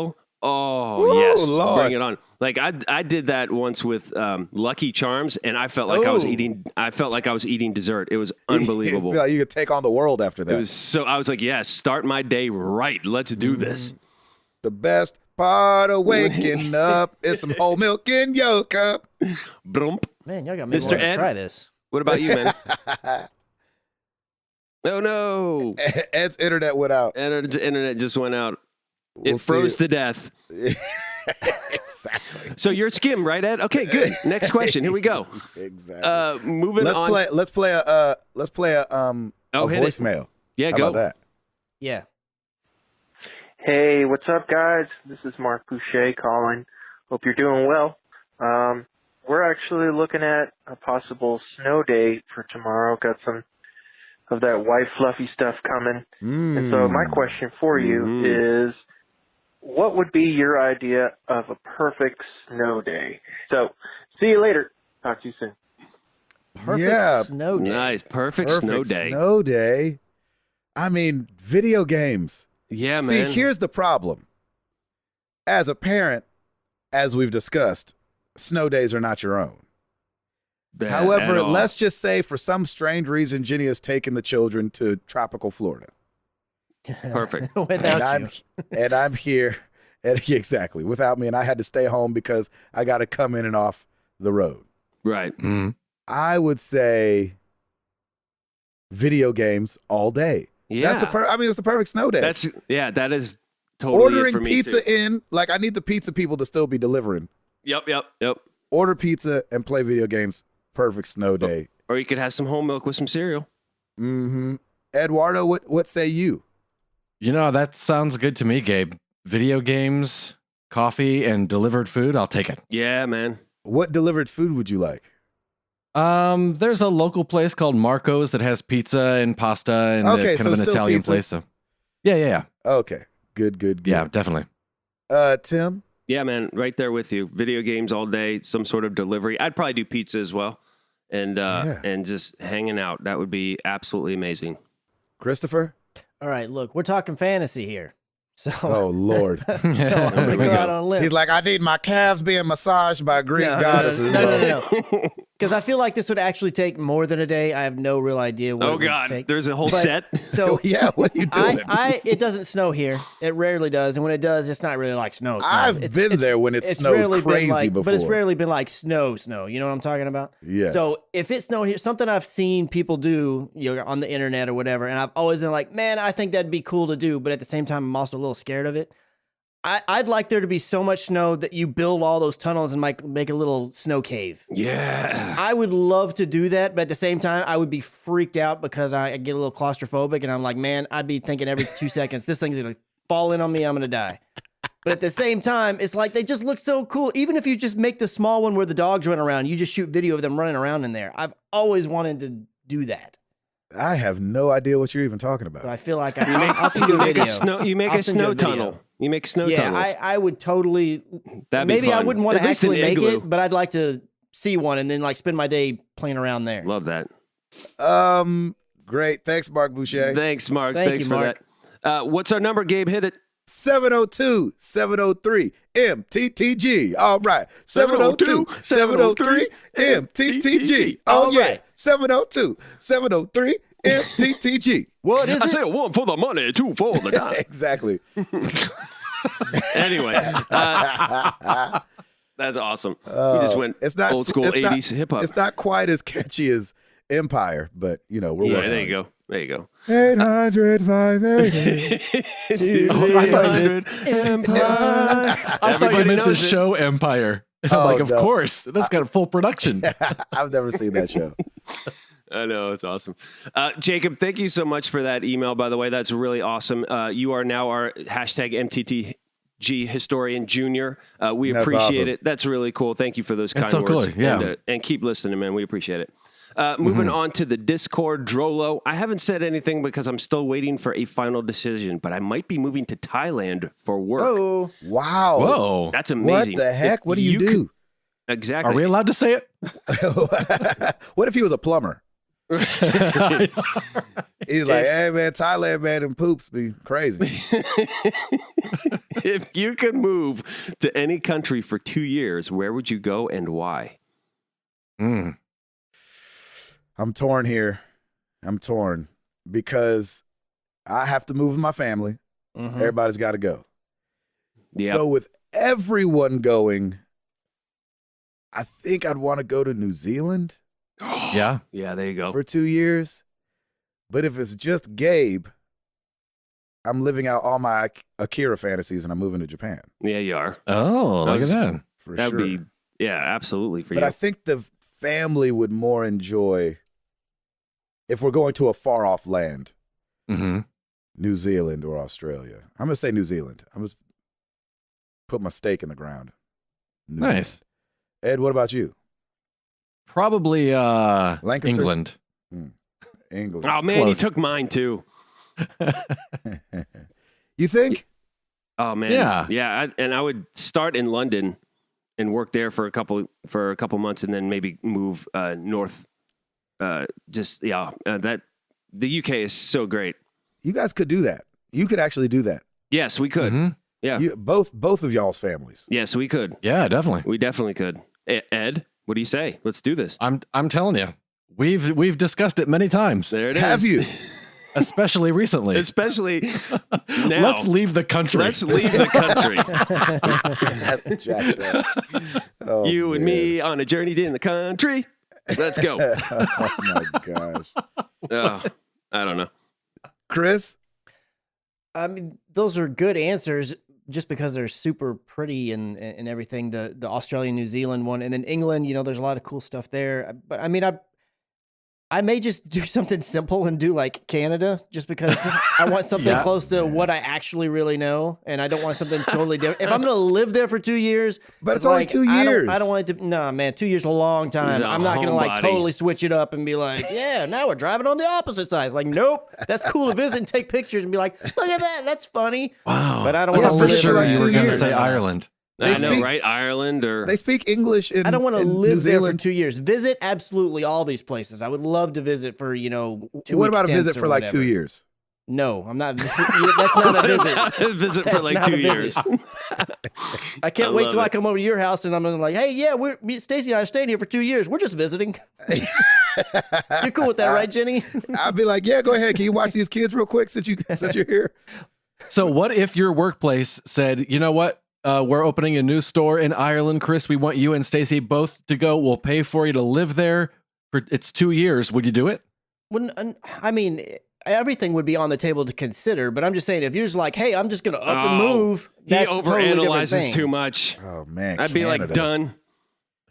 Oh Woo, yes, Lord. bring it on! Like I did that once with Lucky Charms, and I felt like I was Oh. eating. I felt like I was eating dessert. It was I unbelievable. feel like you could take on the world after that. It was so. I was like, yes, start my day right. Let's do this. The best part of waking up is some whole milk in your cup. Brump. Man, y'all got me Mr. want to Ed? try this. What about you, man? Oh no! Ed's internet went out. Internet just went out. We'll It froze see to death. Exactly. So you're skim, right, Ed? Okay, good. Next question. Here we go. Exactly. Moving on. Let's play a Oh, hit it. voicemail. Yeah, How go. about that? Yeah. Hey, what's up, guys? This is Mark Boucher calling. Hope you're doing well. We're actually looking at a possible snow day for tomorrow. Got some of that white fluffy stuff coming. And so my question for you is, what would be your idea of a perfect snow day? So, see you later. Talk to you soon. Perfect Yeah. snow day. Nice. Perfect snow day. Snow day. I mean, video games. Yeah, See, man. here's the problem. As a parent, as we've discussed, snow days are not your own. Bad However, at all. let's just say for some strange reason, Jenny has taken the children to tropical Florida. Perfect. Without you. And I'm here. And exactly. Without me. And I had to stay home because I got to come in and off the road. Right. I would say video games all day. Yeah. That's the perfect snow day. That is totally it Ordering for me pizza too. in, like I need the pizza people to still be delivering. Yep. Order pizza and play video games. Perfect snow day. Or you could have some whole milk with some cereal. Mm-hmm. Eduardo, what say you? That sounds good to me, Gabe. Video games, coffee, and delivered food. I'll take it. Yeah, man. What delivered food would you like? There's a local place called Marco's that has pizza and pasta and Okay, kind so of an still Italian pizza. place. So, yeah. Okay, good. Yeah, definitely. Tim? Yeah, man. Right there with you. Video games all day, some sort of delivery. I'd probably do pizza as well. And just hanging out. That would be absolutely amazing. Christopher? All right, look, we're talking fantasy here. So, Oh, Lord. so I'm going to go out on a limb. He's like, I need my calves being massaged by Greek goddesses. No. Because I feel like this would actually take more than a day. I have no real idea what it would take. There's a whole But- set. So Yeah, what are you doing? it doesn't snow here. It rarely does, and when it does, it's not really like snow. I've been there when it snowed rarely been crazy like, before. but it's rarely been like snow. You know what I'm talking about? Yes. So if it snowed here, something I've seen people do, on the internet or whatever, and I've always been like, man, I think that'd be cool to do, but at the same time, I'm also a little scared of it. I'd like there to be so much snow that you build all those tunnels and make a little snow cave. Yeah. I would love to do that, but at the same time, I would be freaked out because I get a little claustrophobic, and I'm like, man, I'd be thinking every 2 seconds, this thing's gonna fall in on me, I'm gonna die. But at the same time, it's like they just look so cool. Even if you just make the small one where the dogs run around, you just shoot video of them running around in there. I've always wanted to do that. I have no idea what you're even talking about. So I feel like I'll send you a Make video. you make I'll a send you snow a video. tunnel. You make snow Yeah, tunnels. I would totally. That'd be Maybe I fun. wouldn't want to At least an actually make igloo. it, but I'd like to see one and then like spend my day playing around there. Love that. Great. Thanks, Mark Boucher. Thanks, Mark. Thank Thanks you, for Mark. that. What's our number, Gabe? Hit it. 702-703 MTTG. All right. 702-703 MTTG. Oh, yeah. 702-703 MTTG. What is I it? said one for the money, two for the dime. Exactly. Anyway, that's awesome. We just went It's not old school it's not- 80s hip hop. It's not quite as catchy as Empire, but we're Yeah, working there on you it. go. There you go. 800-588. I thought you Everybody meant the knows it. show Empire. I'm Oh, like, of no. course. That's got a full production. I've never seen that show. I know, it's awesome. Jacob, thank you so much for that email, by the way. That's really awesome. You are now our hashtag MTTG historian junior. We That's appreciate awesome. it. That's really cool. Thank you for those kind That's so words. cool, yeah. And keep listening, man. We appreciate it. Moving on to the Discord, Drolo. I haven't said anything because I'm still waiting for a final decision, but I might be moving to Thailand for work. Oh, Wow. Whoa. That's amazing. What the heck? If What do you do? could- exactly. Are we allowed to say it? What if he was a plumber? He's like, hey, man, Thailand, man, and poops be crazy. If you could move to any country for 2 years, where would you go and why? Mm. I'm torn here. I'm torn because I have to move with my family. mhm. Everybody's got to go. Yeah. So with everyone going, I think I'd want to go to New Zealand Yeah. Yeah, there you go. for 2 years. But if it's just Gabe, I'm living out all my Akira fantasies and I'm moving to Japan Yeah, you are. Oh, look at Those- that. for That'd sure. be, yeah, absolutely for But you. I think the family would more enjoy if we're going to a far off land, Mm-hmm. New Zealand or Australia. I'm gonna say New Zealand. I'm just put my stake in the ground. New Nice. Zealand. Ed, what about you? Probably Lancaster? England. England. Oh, man, he Close. took mine too. You think? Oh, man. Yeah. Yeah. I would start in London and work there for a couple months and then maybe move north. That the UK is so great. You guys could do that. You could actually do that. Yes, we could. Mhm. Yeah. Both of y'all's families. Yes, we could. Yeah, definitely. We definitely could.Ed, what do you say? Let's do this. I'm telling you, we've discussed it many times, There it is. Have you? especially recently. Especially now. Let's leave the country. Let's leave the country. That's jacked up. Oh, You and man. me on a journey in the country. Let's go. Oh my gosh. Oh, I don't know. Chris? I mean, those are good answers just because they're super pretty and everything. The Australian, New Zealand one, and then England. There's a lot of cool stuff there. But I mean, I may just do something simple and do like Canada, just because I want something close to what I actually really know, and I don't want something totally different. If I'm gonna live there for 2 years, But it's only 2 years. I don't want it to. Nah, man, 2 years is a long time. I'm not gonna like totally switch it up and be like, yeah, now we're driving on the opposite side. It's like, nope, that's cool to visit and take pictures and be like, look at that, that's funny. Wow. But I don't I want to was live sure there. you were going to years. say Ireland. I know, right? Ireland or They speak English in I don't want to in live New there for Zealand. 2 years. Visit absolutely all these places. I would love to visit for 2 What about a stints visit or for like whatever. 2 years? No, I'm not. That's not a visit. a visit for That's like not 2 a years. visit. I can't I wait love till I it. come over to your house and I'm gonna like, hey, yeah, Stacy and I are staying here for 2 years. We're just visiting. You're cool with that, right, Jenny? I'd be like, yeah, go ahead. Can you watch these kids real quick since you're here? So what if your workplace said, you know what? We're opening a new store in Ireland, Chris. We want you and Stacy both to go. We'll pay for you to live there it's 2 years. Would you do it? I mean, everything would be on the table to consider, but I'm just saying, if you're just like, hey, I'm just gonna up and move, He that's a totally different overanalyzes thing. too much. Oh man, I'd be like, Canada. done.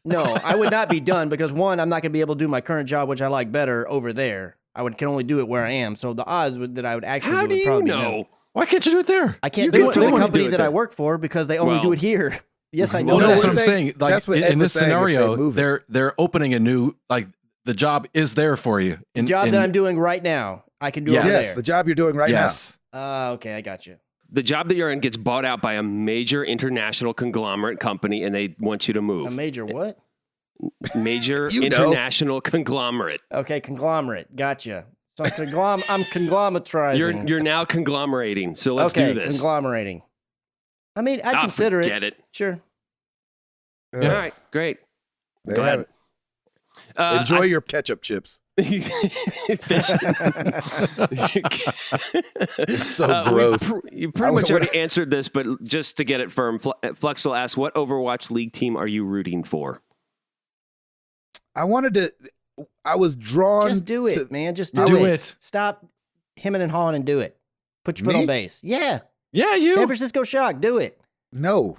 No, I would not be done because one, I'm not going to be able to do my current job, which I like better, over there. Can only do it where I am. So the odds that I would actually How do do it would you probably be know? no. Why can't you do it there? I can't You do can it for totally the do company it that there. I work for because they only Well- do it here. Yes, I know Well, No, that's that. what I'm saying. Like that's what Ed in was this saying, if they scenario, move it. they're opening a new the job is there for you. The job that I'm doing right now, I can do Yes. over Yes, there. the job you're doing right yes. Okay, I got you. The job that you're in gets bought out by a major international conglomerate company, and they want you to move. A major what? Major You know. international conglomerate. Okay, conglomerate. Gotcha. So I'm conglomeratizing. You're now conglomerating. So let's okay, do this. conglomerating. I mean, I'd consider it. Get it. Sure. now. All right, great. There Go you have ahead. it. Enjoy your ketchup chips. Fish. It's so gross. You pretty much already answered this, but just to get it firm, Flexel asks, what Overwatch League team are you rooting for? I was drawn. Just do it, to- man. Just Do do it. it. Stop hemming and hawing and do it. Put your foot Me? on base. Yeah. Yeah, you. San Francisco Shock. Do it. No.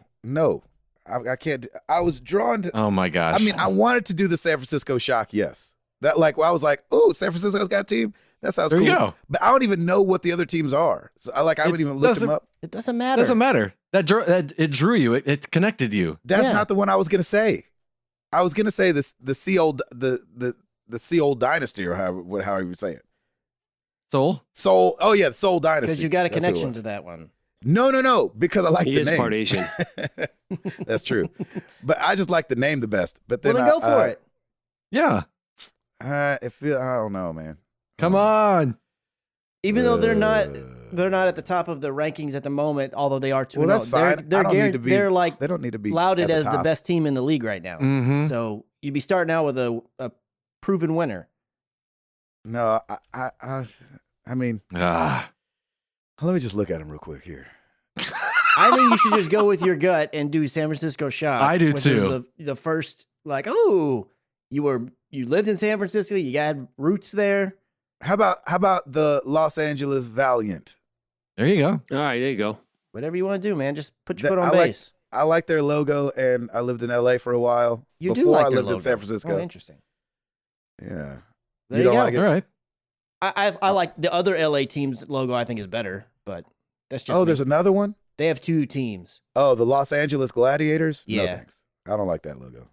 I can't. I was drawn to. Oh my gosh. I mean, I wanted to do the San Francisco Shock. Yes, that I was like, oh, San Francisco's got a team. That sounds There cool. you go. But I don't even know what the other teams are. So I haven't even looked them doesn't- up. It doesn't It matter. doesn't matter. It drew you. It connected you. That's Yeah. not the one I was gonna say. I was gonna say this the Seoul Dynasty or however you say it. Soul. Soul. Oh yeah, the Soul Dynasty. Because you got a That's who it connection was. to that one. No, because I like He the is name. part Asian. That's true. But I just like the name the best. But Well, then then go for it. Yeah. I don't know, man. Come on. Even though they're not at the top of the rankings at the moment, although they are 2-0. Well, that's fine. They're I don't need to be. they're like They don't need to be lauded at as the top. best team in the league right now. Mm-hmm. So you'd be starting out with a proven winner. No, I mean, Ah. let me just look at him real quick here. I think you should just go with your gut and do San Francisco Shock. I do which was too. the first, like, oh, you lived in San Francisco, you got roots there. How about the Los Angeles Valiant? There you go. All right, there you go. Whatever you want to do, man. Just put your That- foot on I like- base. I like their logo, and I lived in LA for a while You before do like I their lived in logo. San Francisco. Oh, interesting. Yeah, There You you, don't go. like it? All right. I like the other LA team's logo. I think is better, but that's just Oh, me. there's another one. They have two teams. Oh, the Los Angeles Gladiators. No Yeah. thanks. I don't like that logo.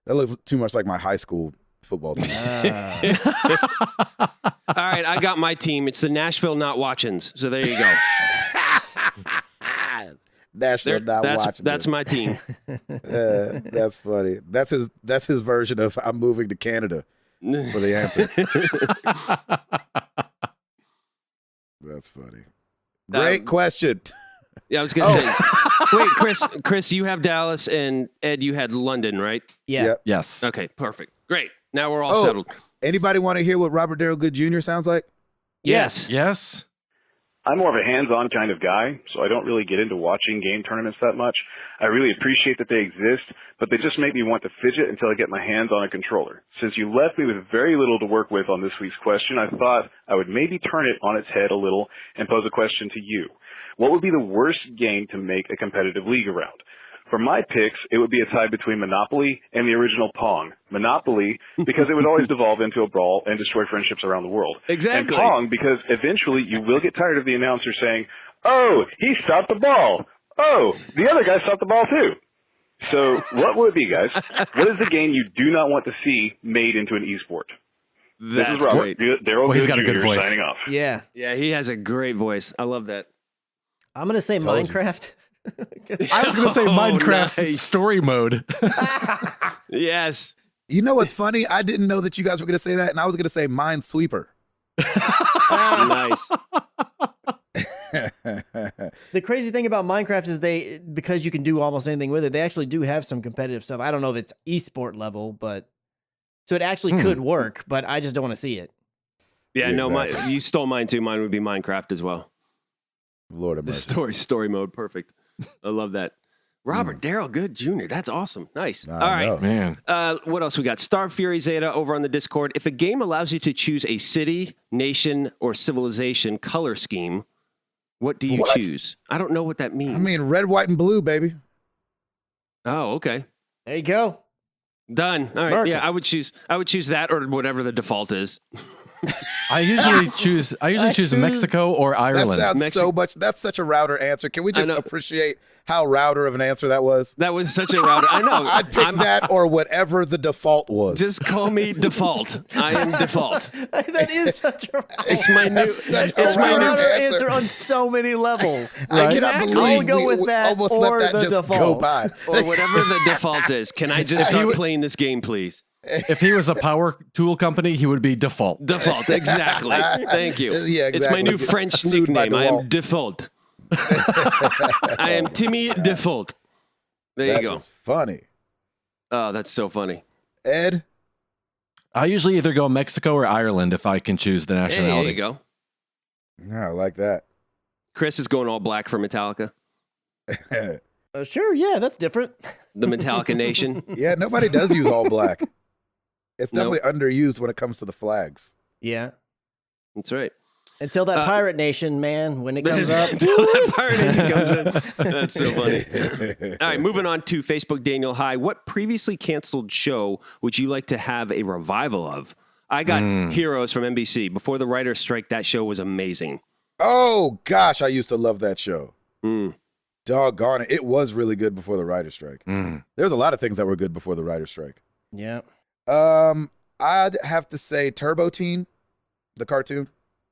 That looks too much like my high school football team. Ah. All right, I got my team. It's the Nashville Not Watchins. So there you go. Nashville not watching. That's this. my team. That's funny. That's his version of I'm moving to Canada for the answer. That's funny. Great question. Yeah, I was gonna say. Wait, Chris, you have Dallas, and Ed, you had London, right? Yeah. Yep. Yes. Okay, perfect, great. Now we're all Oh. settled. Anybody want to hear what Robert Darrell Good Jr. sounds like? Yes. Yes. I'm more of a hands-on kind of guy, so I don't really get into watching game tournaments that much. I really appreciate that they exist, but they just make me want to fidget until I get my hands on a controller. Since you left me with very little to work with on this week's question, I thought I would maybe turn it on its head a little and pose a question to you. what would be the worst game to make a competitive league around? For my picks, it would be a tie between Monopoly and the original Pong. Monopoly, because it would always devolve into a brawl and destroy friendships around the world. Exactly. And Pong, because eventually you will get tired of the announcer saying, oh, he stopped the ball. Oh, the other guy stopped the ball too. So what would it be, guys? What is the game you do not want to see made into an esport? That's this is Robert. great. Daryl He's got a good Jr. voice. signing off. Yeah. Yeah, he has a great voice. I love that. I'm going to say Told you. Minecraft. I was going to say Oh, Minecraft nice. story mode. Yes. You know what's funny? I didn't know that you guys were going to say that, and I was going to say Minesweeper. Nice. The crazy thing about Minecraft is because you can do almost anything with it, they actually do have some competitive stuff. I don't know if it's esport level, but so it actually could work, but I just don't want to see it. Yeah, no, Exactly. you stole mine too. Mine would be Minecraft as well. Lord have The mercy. story mode, perfect. I love that. Robert Daryl Good Jr. That's awesome. Nice. I All right. know. Man. What else we got? Star Fury Zeta over on the Discord. If a game allows you to choose a city, nation, or civilization color scheme, what do you What? choose? I don't know what that means. I mean, red, white, and blue, baby. oh, okay. There you go. Done. All right. America. Yeah, I would choose that or whatever the default is. I usually choose Mexico or That Ireland. sounds so much. That's such a router answer. Can we just know. appreciate how router of an answer that was? That was such a router. I know. I'd pick that or whatever the default was. Just call me default. I am default. That is such a It's my new. That's such It's a my router new. router answer. answer on so many levels. I cannot Exactly. believe I'll go we with that almost or let that the just go default. by. Or whatever the default is. Can I just start playing this game, please? If he was a power tool company, he would be default. Default, exactly. Thank you. Yeah, It's my exactly. new French Sued by nickname. I am DeWalt. Default. I am Timmy Default. There That you go. is funny. Oh, that's so funny. Ed, I usually either go Mexico or Ireland if I can choose the Hey, nationality. there you go. yeah, I like that. Chris is going all black for Metallica. Sure, yeah, that's different. The Metallica Nation. Yeah, nobody does use all black. It's Nope. definitely underused when it comes to the flags. Yeah. That's right. Until that Pirate Nation, man, when it comes up. Until that Pirate Nation comes in. That's so funny. All right, moving on to Facebook Daniel. Hi. What previously canceled show would you like to have a revival of? I got Heroes from NBC. Before the writer's strike, that show was amazing. Oh, gosh, I used to love that show. Mm. Doggone it. It was really good before the writer's strike. There's a lot of things that were good before the writer's strike. Yeah. I'd have to say Turbo Teen, the cartoon.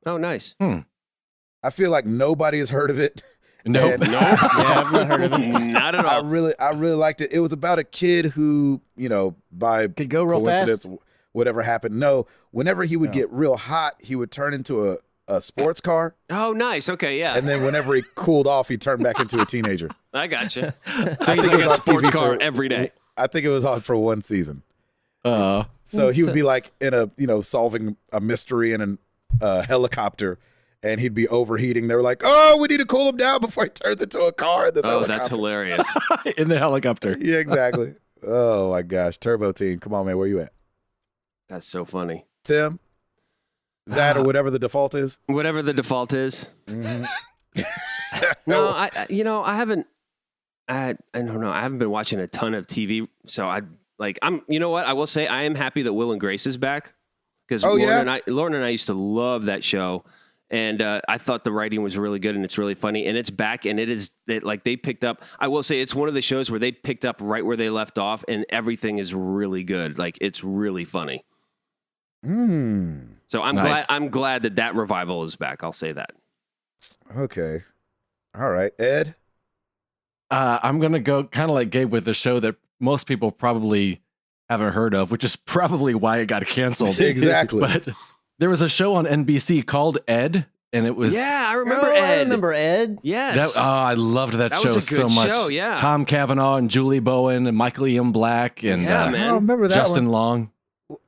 Oh, nice. I feel like nobody has heard of it. Nope. And Yeah, I've not heard of it. Not at I all. really liked it. It was about a kid who, by Could go real coincidence, fast. whatever happened. No, whenever he would get real hot, he would turn into a sports car. Oh, nice. Okay, yeah. And then whenever he cooled off, he turned back into a teenager. I got you. So I he's think it like was a on sports TV car for- every day. I think it was on for one season. So he would be like in solving a mystery in a helicopter, and he'd be overheating. They were like, "Oh, we need to cool him down before he turns into a car." In this Oh, helicopter. that's hilarious. in the helicopter. Yeah, exactly. Oh my gosh, Turbo Team, come on, man, where you at, That's so funny. Tim? That or whatever the default is. Whatever the default is. Mm-hmm. No, I haven't. I don't know. I haven't been watching a ton of TV, so I'm. You know what? I will say I am happy that Will and Grace is back because Lauren and I used to love that show, and I thought the writing was really good and it's really funny and it's back and they picked up. I will say it's one of the shows where they picked up right where they left off and everything is really good. Like it's really funny. So I'm glad that revival is back. I'll say that. Okay. All right, Ed. I'm gonna go kind of like Gabe with the show that most people probably haven't heard of, which is probably why it got canceled. Exactly. But there was a show on NBC called Ed, and it was I remember Oh, Ed. I remember Ed. Yes. I loved that That show was a good so much. show, yeah. Tom Cavanaugh and Julie Bowen and Michael Ian Black and Yeah, I man. don't remember that Justin one.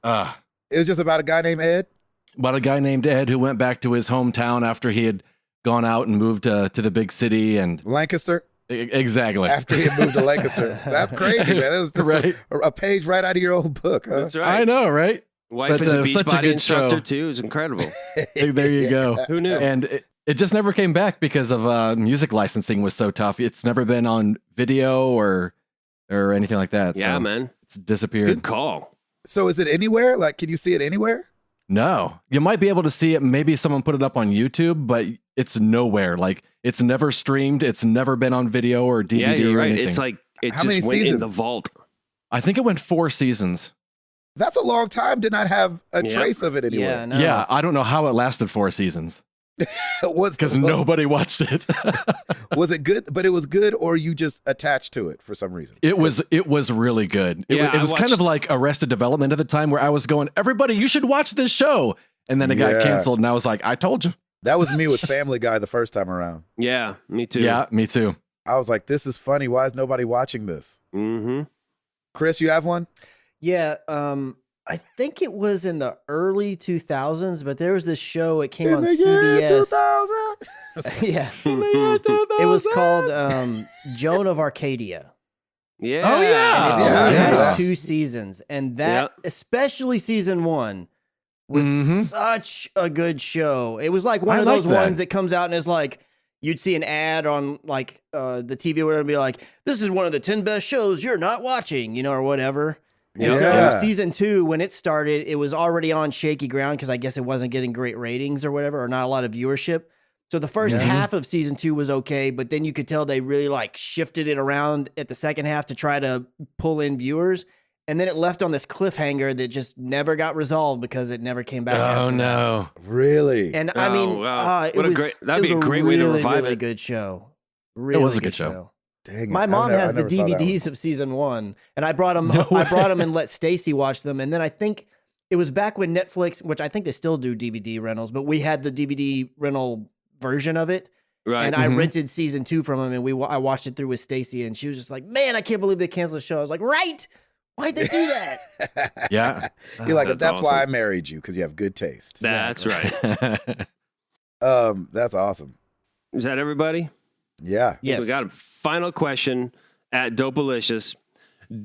Long. It was just about a guy named Ed. About a guy named Ed who went back to his hometown after he had gone out and moved to the big city and Lancaster. exactly. After he had moved to Lancaster. That's crazy, man. That was just Right. a page right out of your old book. Huh? That's right. I know, right? Wife But, is a such a Beachbody good instructor show. too. It's incredible. There you go. Who knew? And it just never came back because of music licensing was so tough. It's never been on video or anything like that. Yeah, so man. it's disappeared. Good call. So is it anywhere? Like, can you see it anywhere? No, you might be able to see it. Maybe someone put it up on YouTube, but it's nowhere. Like, it's never streamed. It's never been on video or DVD Yeah, you're or right. anything. It's like it How just many went in seasons? the vault. I think it went 4 seasons. That's a long time to not have a Yeah. trace of it anywhere. Yeah, no. Yeah, I don't know how it lasted 4 seasons Was because nobody watched it. Was it good? But it was good, or you just attached to it for some reason? It was really good. It, Yeah, it was I kind of watched- like Arrested Development at the time, where I was going, everybody, you should watch this show, and then it got Yeah. canceled, and I was like, I told you. That was me with Family Guy the first time around. Yeah, me too. Yeah, me too. I was like, this is funny. Why is nobody watching this? Mm-hmm. Chris, you have one? Yeah, I think it was in the early 2000s, but there was this show. It came on CBS. Yeah, it was called Joan of Arcadia. Yeah. Oh, yeah. And it Yeah, only yeah. has 2 seasons, and that, Yep. especially season 1, was Mhm. such a good show. It was like one I of like those that. ones that comes out and is like, you'd see an ad on like the TV or whatever, and be like, "This is one of the 10 best shows you're not watching," or whatever. And so Yeah. season 2, when it started, it was already on shaky ground because I guess it wasn't getting great ratings or whatever, or not a lot of viewership. So the first Yeah. half of season 2 was okay, but then you could tell they really like shifted it around at the second half to try to pull in viewers. And then it left on this cliffhanger that just never got resolved because it never came back. Oh, after that. no. Really? And I mean, Oh, wow. it What a was, great- that'd it be was a great way to really, revive really it. good show. Really was a good show. Dang it. My I mom never- has I the never saw that one. DVDs of season 1, and I brought them. No I brought way. them and let Stacy watch them. And then I think it was back when Netflix, which I think they still do DVD rentals, but we had the DVD rental version of it, Right. and I Mhm. rented season 2 from them, and I watched it through with Stacy, and she was just like, "Man, I can't believe they canceled the show." I was like, "Right? Why'd they do that?" Yeah. You're like, That's that's why I awesome. married you, because you have good taste. That's right. That's awesome. Is that everybody? Yeah. Yes. We got a final question at Dopalicious.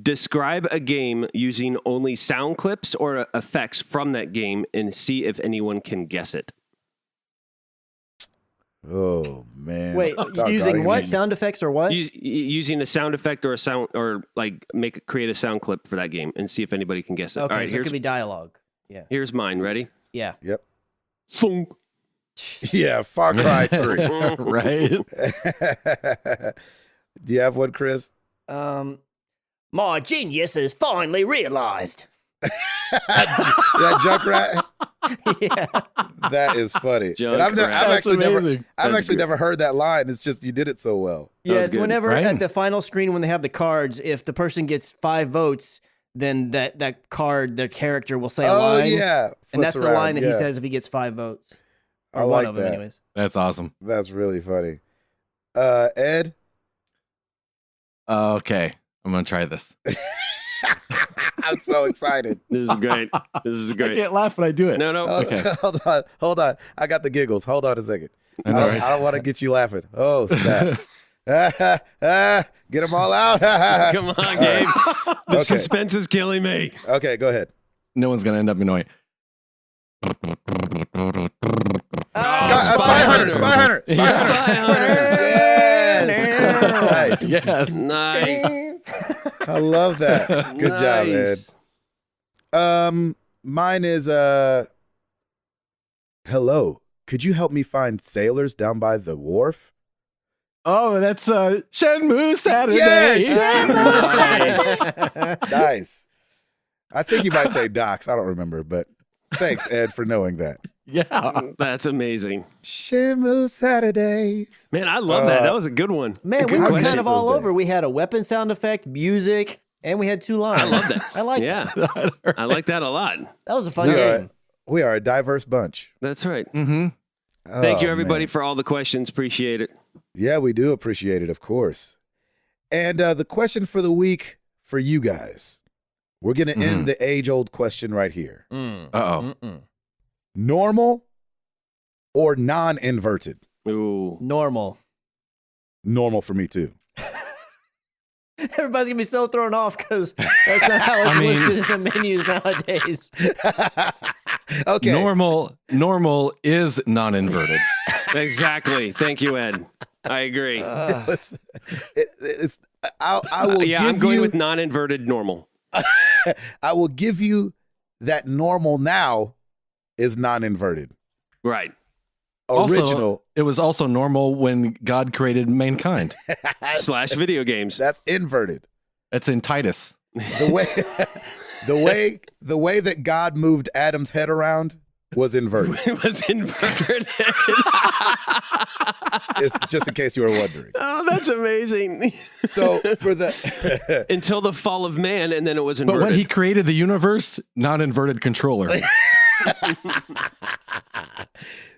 Describe a game using only sound clips or effects from that game and see if anyone can guess it. Oh man. Wait, Doggone using it. what sound effects or what? Using a sound effect or a sound or like create a sound clip for that game and see if anybody can guess it. Okay, All right, so it could be dialogue. Yeah. here's mine. Ready? Yeah. Yep. Thunk. Yeah. Far Cry 3. Right. Do you have one, Chris? My genius is finally realized. That Junkrat. Yeah. That is funny. Junkrat. And I've That's actually amazing. That's great. never heard that line. It's just you did it so well. Yeah, was it's good. whenever Right. at the final screen when they have the cards, if the person gets 5 votes, then that card, their character will say a Oh line. yeah. And Flips that's the around, line that he yeah. says if he gets 5 votes. Or I one like of them, that. anyways. That's awesome. That's really funny. Ed. Okay. I'm going to try this. I'm so excited. This is great. This is I great. can't laugh when I do it. No, no. Hold, Okay. hold on. I got the giggles. Hold on a second. I All don't, right. I don't want to get you laughing. Oh, snap. Get them all out. Come on, Gabe. The Okay. suspense is killing me. Okay, go ahead. No one's going to end up annoying. Spy Hunter. Spy Hunter. Spy Hunter. Yes. Nice. Yes. Nice. I love that. Good job, Ed. Nice. Mine is hello. Could you help me find sailors down by the wharf? Oh, that's Shenmue Saturday. Yes! Nice. Nice. I think you might say docks. I don't remember, but thanks, Ed, for knowing that. Yeah. That's amazing. Shenmue Saturdays. Man, I love that. That was a good one. Man, Good we were question. kind of all those over. days. We had a weapon sound effect, music, and we had 2 lines. I love that. I like Yeah, that. I like that a lot. That was a fun We game. are a diverse bunch. That's right. Mm-hmm. Thank you, Oh, everybody, man. for all the questions. Appreciate it. Yeah, we do appreciate it, of course. And the question for the week for you guys, we're going to end the age-old question right here. Uh-oh. Normal or non-inverted? Ooh. Normal. Normal for me, too. Everybody's gonna be so thrown off because that's not how it's I mean- listed in the menus nowadays. Okay. Normal is non-inverted. Exactly. Thank you, Ed. I agree. I will give I'm going you, with non-inverted normal. I will give you that normal now is non-inverted. Right. Original. Also, it was also normal when God created mankind. / video games. That's inverted. It's in Titus. The way that God moved Adam's head around was inverted. It was inverted. It's just in case you were wondering. Oh, that's amazing. So for the Until the fall of man, and then it was But inverted. when he created the universe, non-inverted controller.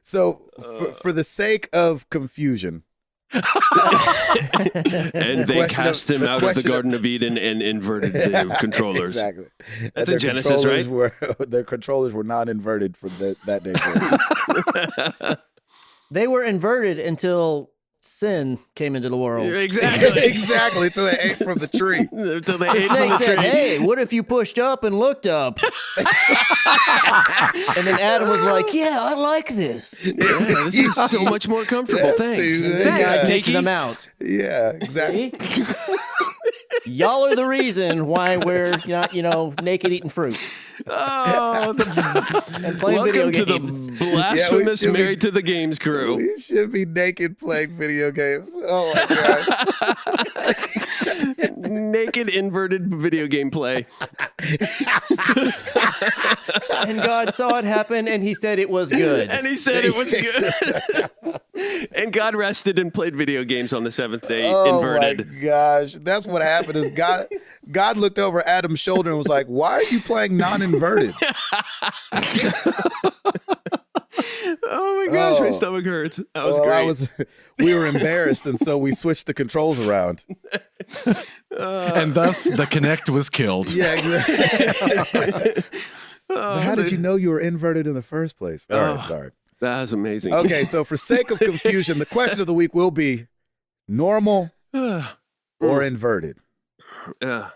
so for the sake of confusion, and they question cast of- him the out of the question of- Garden of Eden and inverted the controllers. Exactly. That's And in their Genesis, controllers right? Their controllers were non-inverted for that day. They were inverted until sin came into the world. Exactly. Exactly. So they ate from the tree. Until they The ate from snake the said, tree. "Hey, what if you pushed up and looked up?" And then Adam was like, "Yeah, I like this." Yeah, this is so much more comfortable. Yes, Thanks. dude. And Thanks, God kicked Sneaky. them out. Yeah, exactly. See? Y'all are the reason why we're not, naked eating fruit Oh, and playing video welcome to games. the blasphemous should be- Married to the Games crew. We should be naked playing video games. Oh my god. Naked inverted video game play. And God saw it happen, and He said it was good. And he said it was good. And God rested and played video games on the seventh day, Oh inverted. my gosh. That's what happened is God looked over Adam's shoulder and was like, "Why are you playing non-inverted?" Oh my gosh, my Oh. stomach hurts. That was Well, great. we were embarrassed, and so we switched the controls around. And thus, the Kinect was killed. Yeah, exactly. But how did you know you were inverted in the first place? All right, sorry. That was amazing. Okay, so for sake of confusion, the question of the week will be normal or inverted. And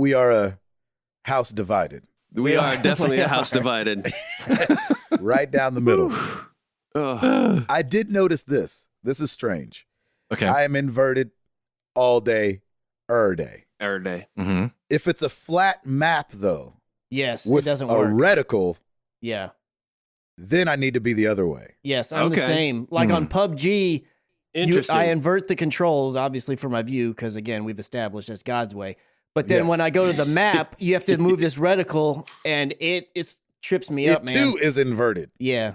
we are a house divided. We are definitely a house divided. Right down the middle. Oh. I did notice this. This is strange. Okay. I am inverted all day, day. Every day. Mm-hmm. If it's a flat map, though, Yes, with it doesn't a work. reticle, Yeah. then I need to be the other way. Yes, I'm the Okay. same. Like on PUBG, Interesting. I invert the controls, obviously, for my view, because again, we've established that's God's way. But then Yes. when I go to the map, you have to move this reticle, and it trips me up, It man. too is inverted, Yeah.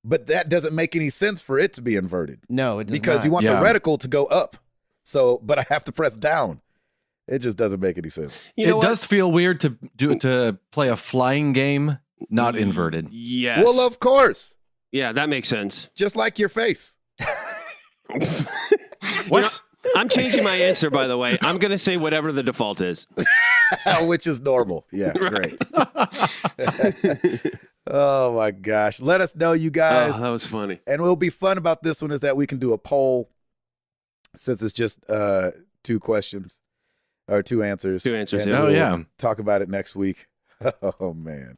but that doesn't make any sense for it to be inverted No, it does because not. you want Yeah. the reticle to go up. So, but I have to press down. It just doesn't make any sense. You know It what? does feel weird to play a flying game not inverted. Yes. Well, of course, Yeah, that makes sense. just like your face. What? I'm changing my answer, by the way. I'm going to say whatever the default is. Which is normal. Yeah, great. Oh my gosh. Let us know, you guys. Oh, that was funny. And what'll be fun about this one is that we can do a poll since it's just 2 questions or 2 answers. 2 answers, And yeah. Oh, we'll yeah. Talk about it next week. Oh man.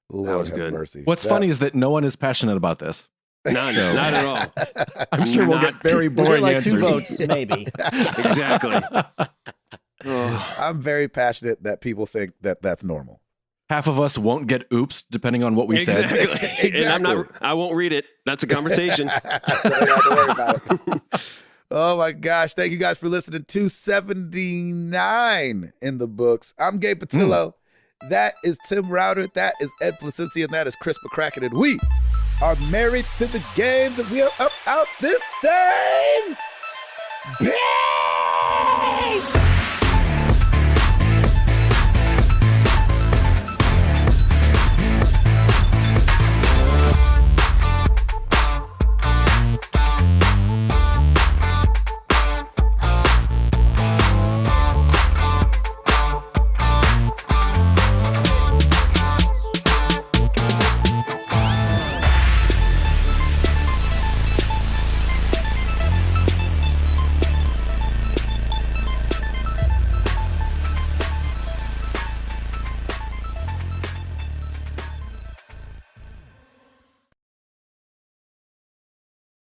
Lord was have good. mercy. What's funny is that no one is passionate about this. None, not at all. I'm sure we'll get very We'll boring get like 2 answers. votes, maybe. Exactly. Oh. I'm very passionate that people think that that's normal. Half of us won't get oops, depending on what we said. Exactly. And I won't read it. That's a conversation. Don't have to worry about it. Oh my gosh. Thank you guys for listening. 279 in the books. I'm Gabe Patillo. That is Tim Router. That is Ed Placencia. And that is Chris McCracken. And we are married to the games. And we are up out this thing. Bam!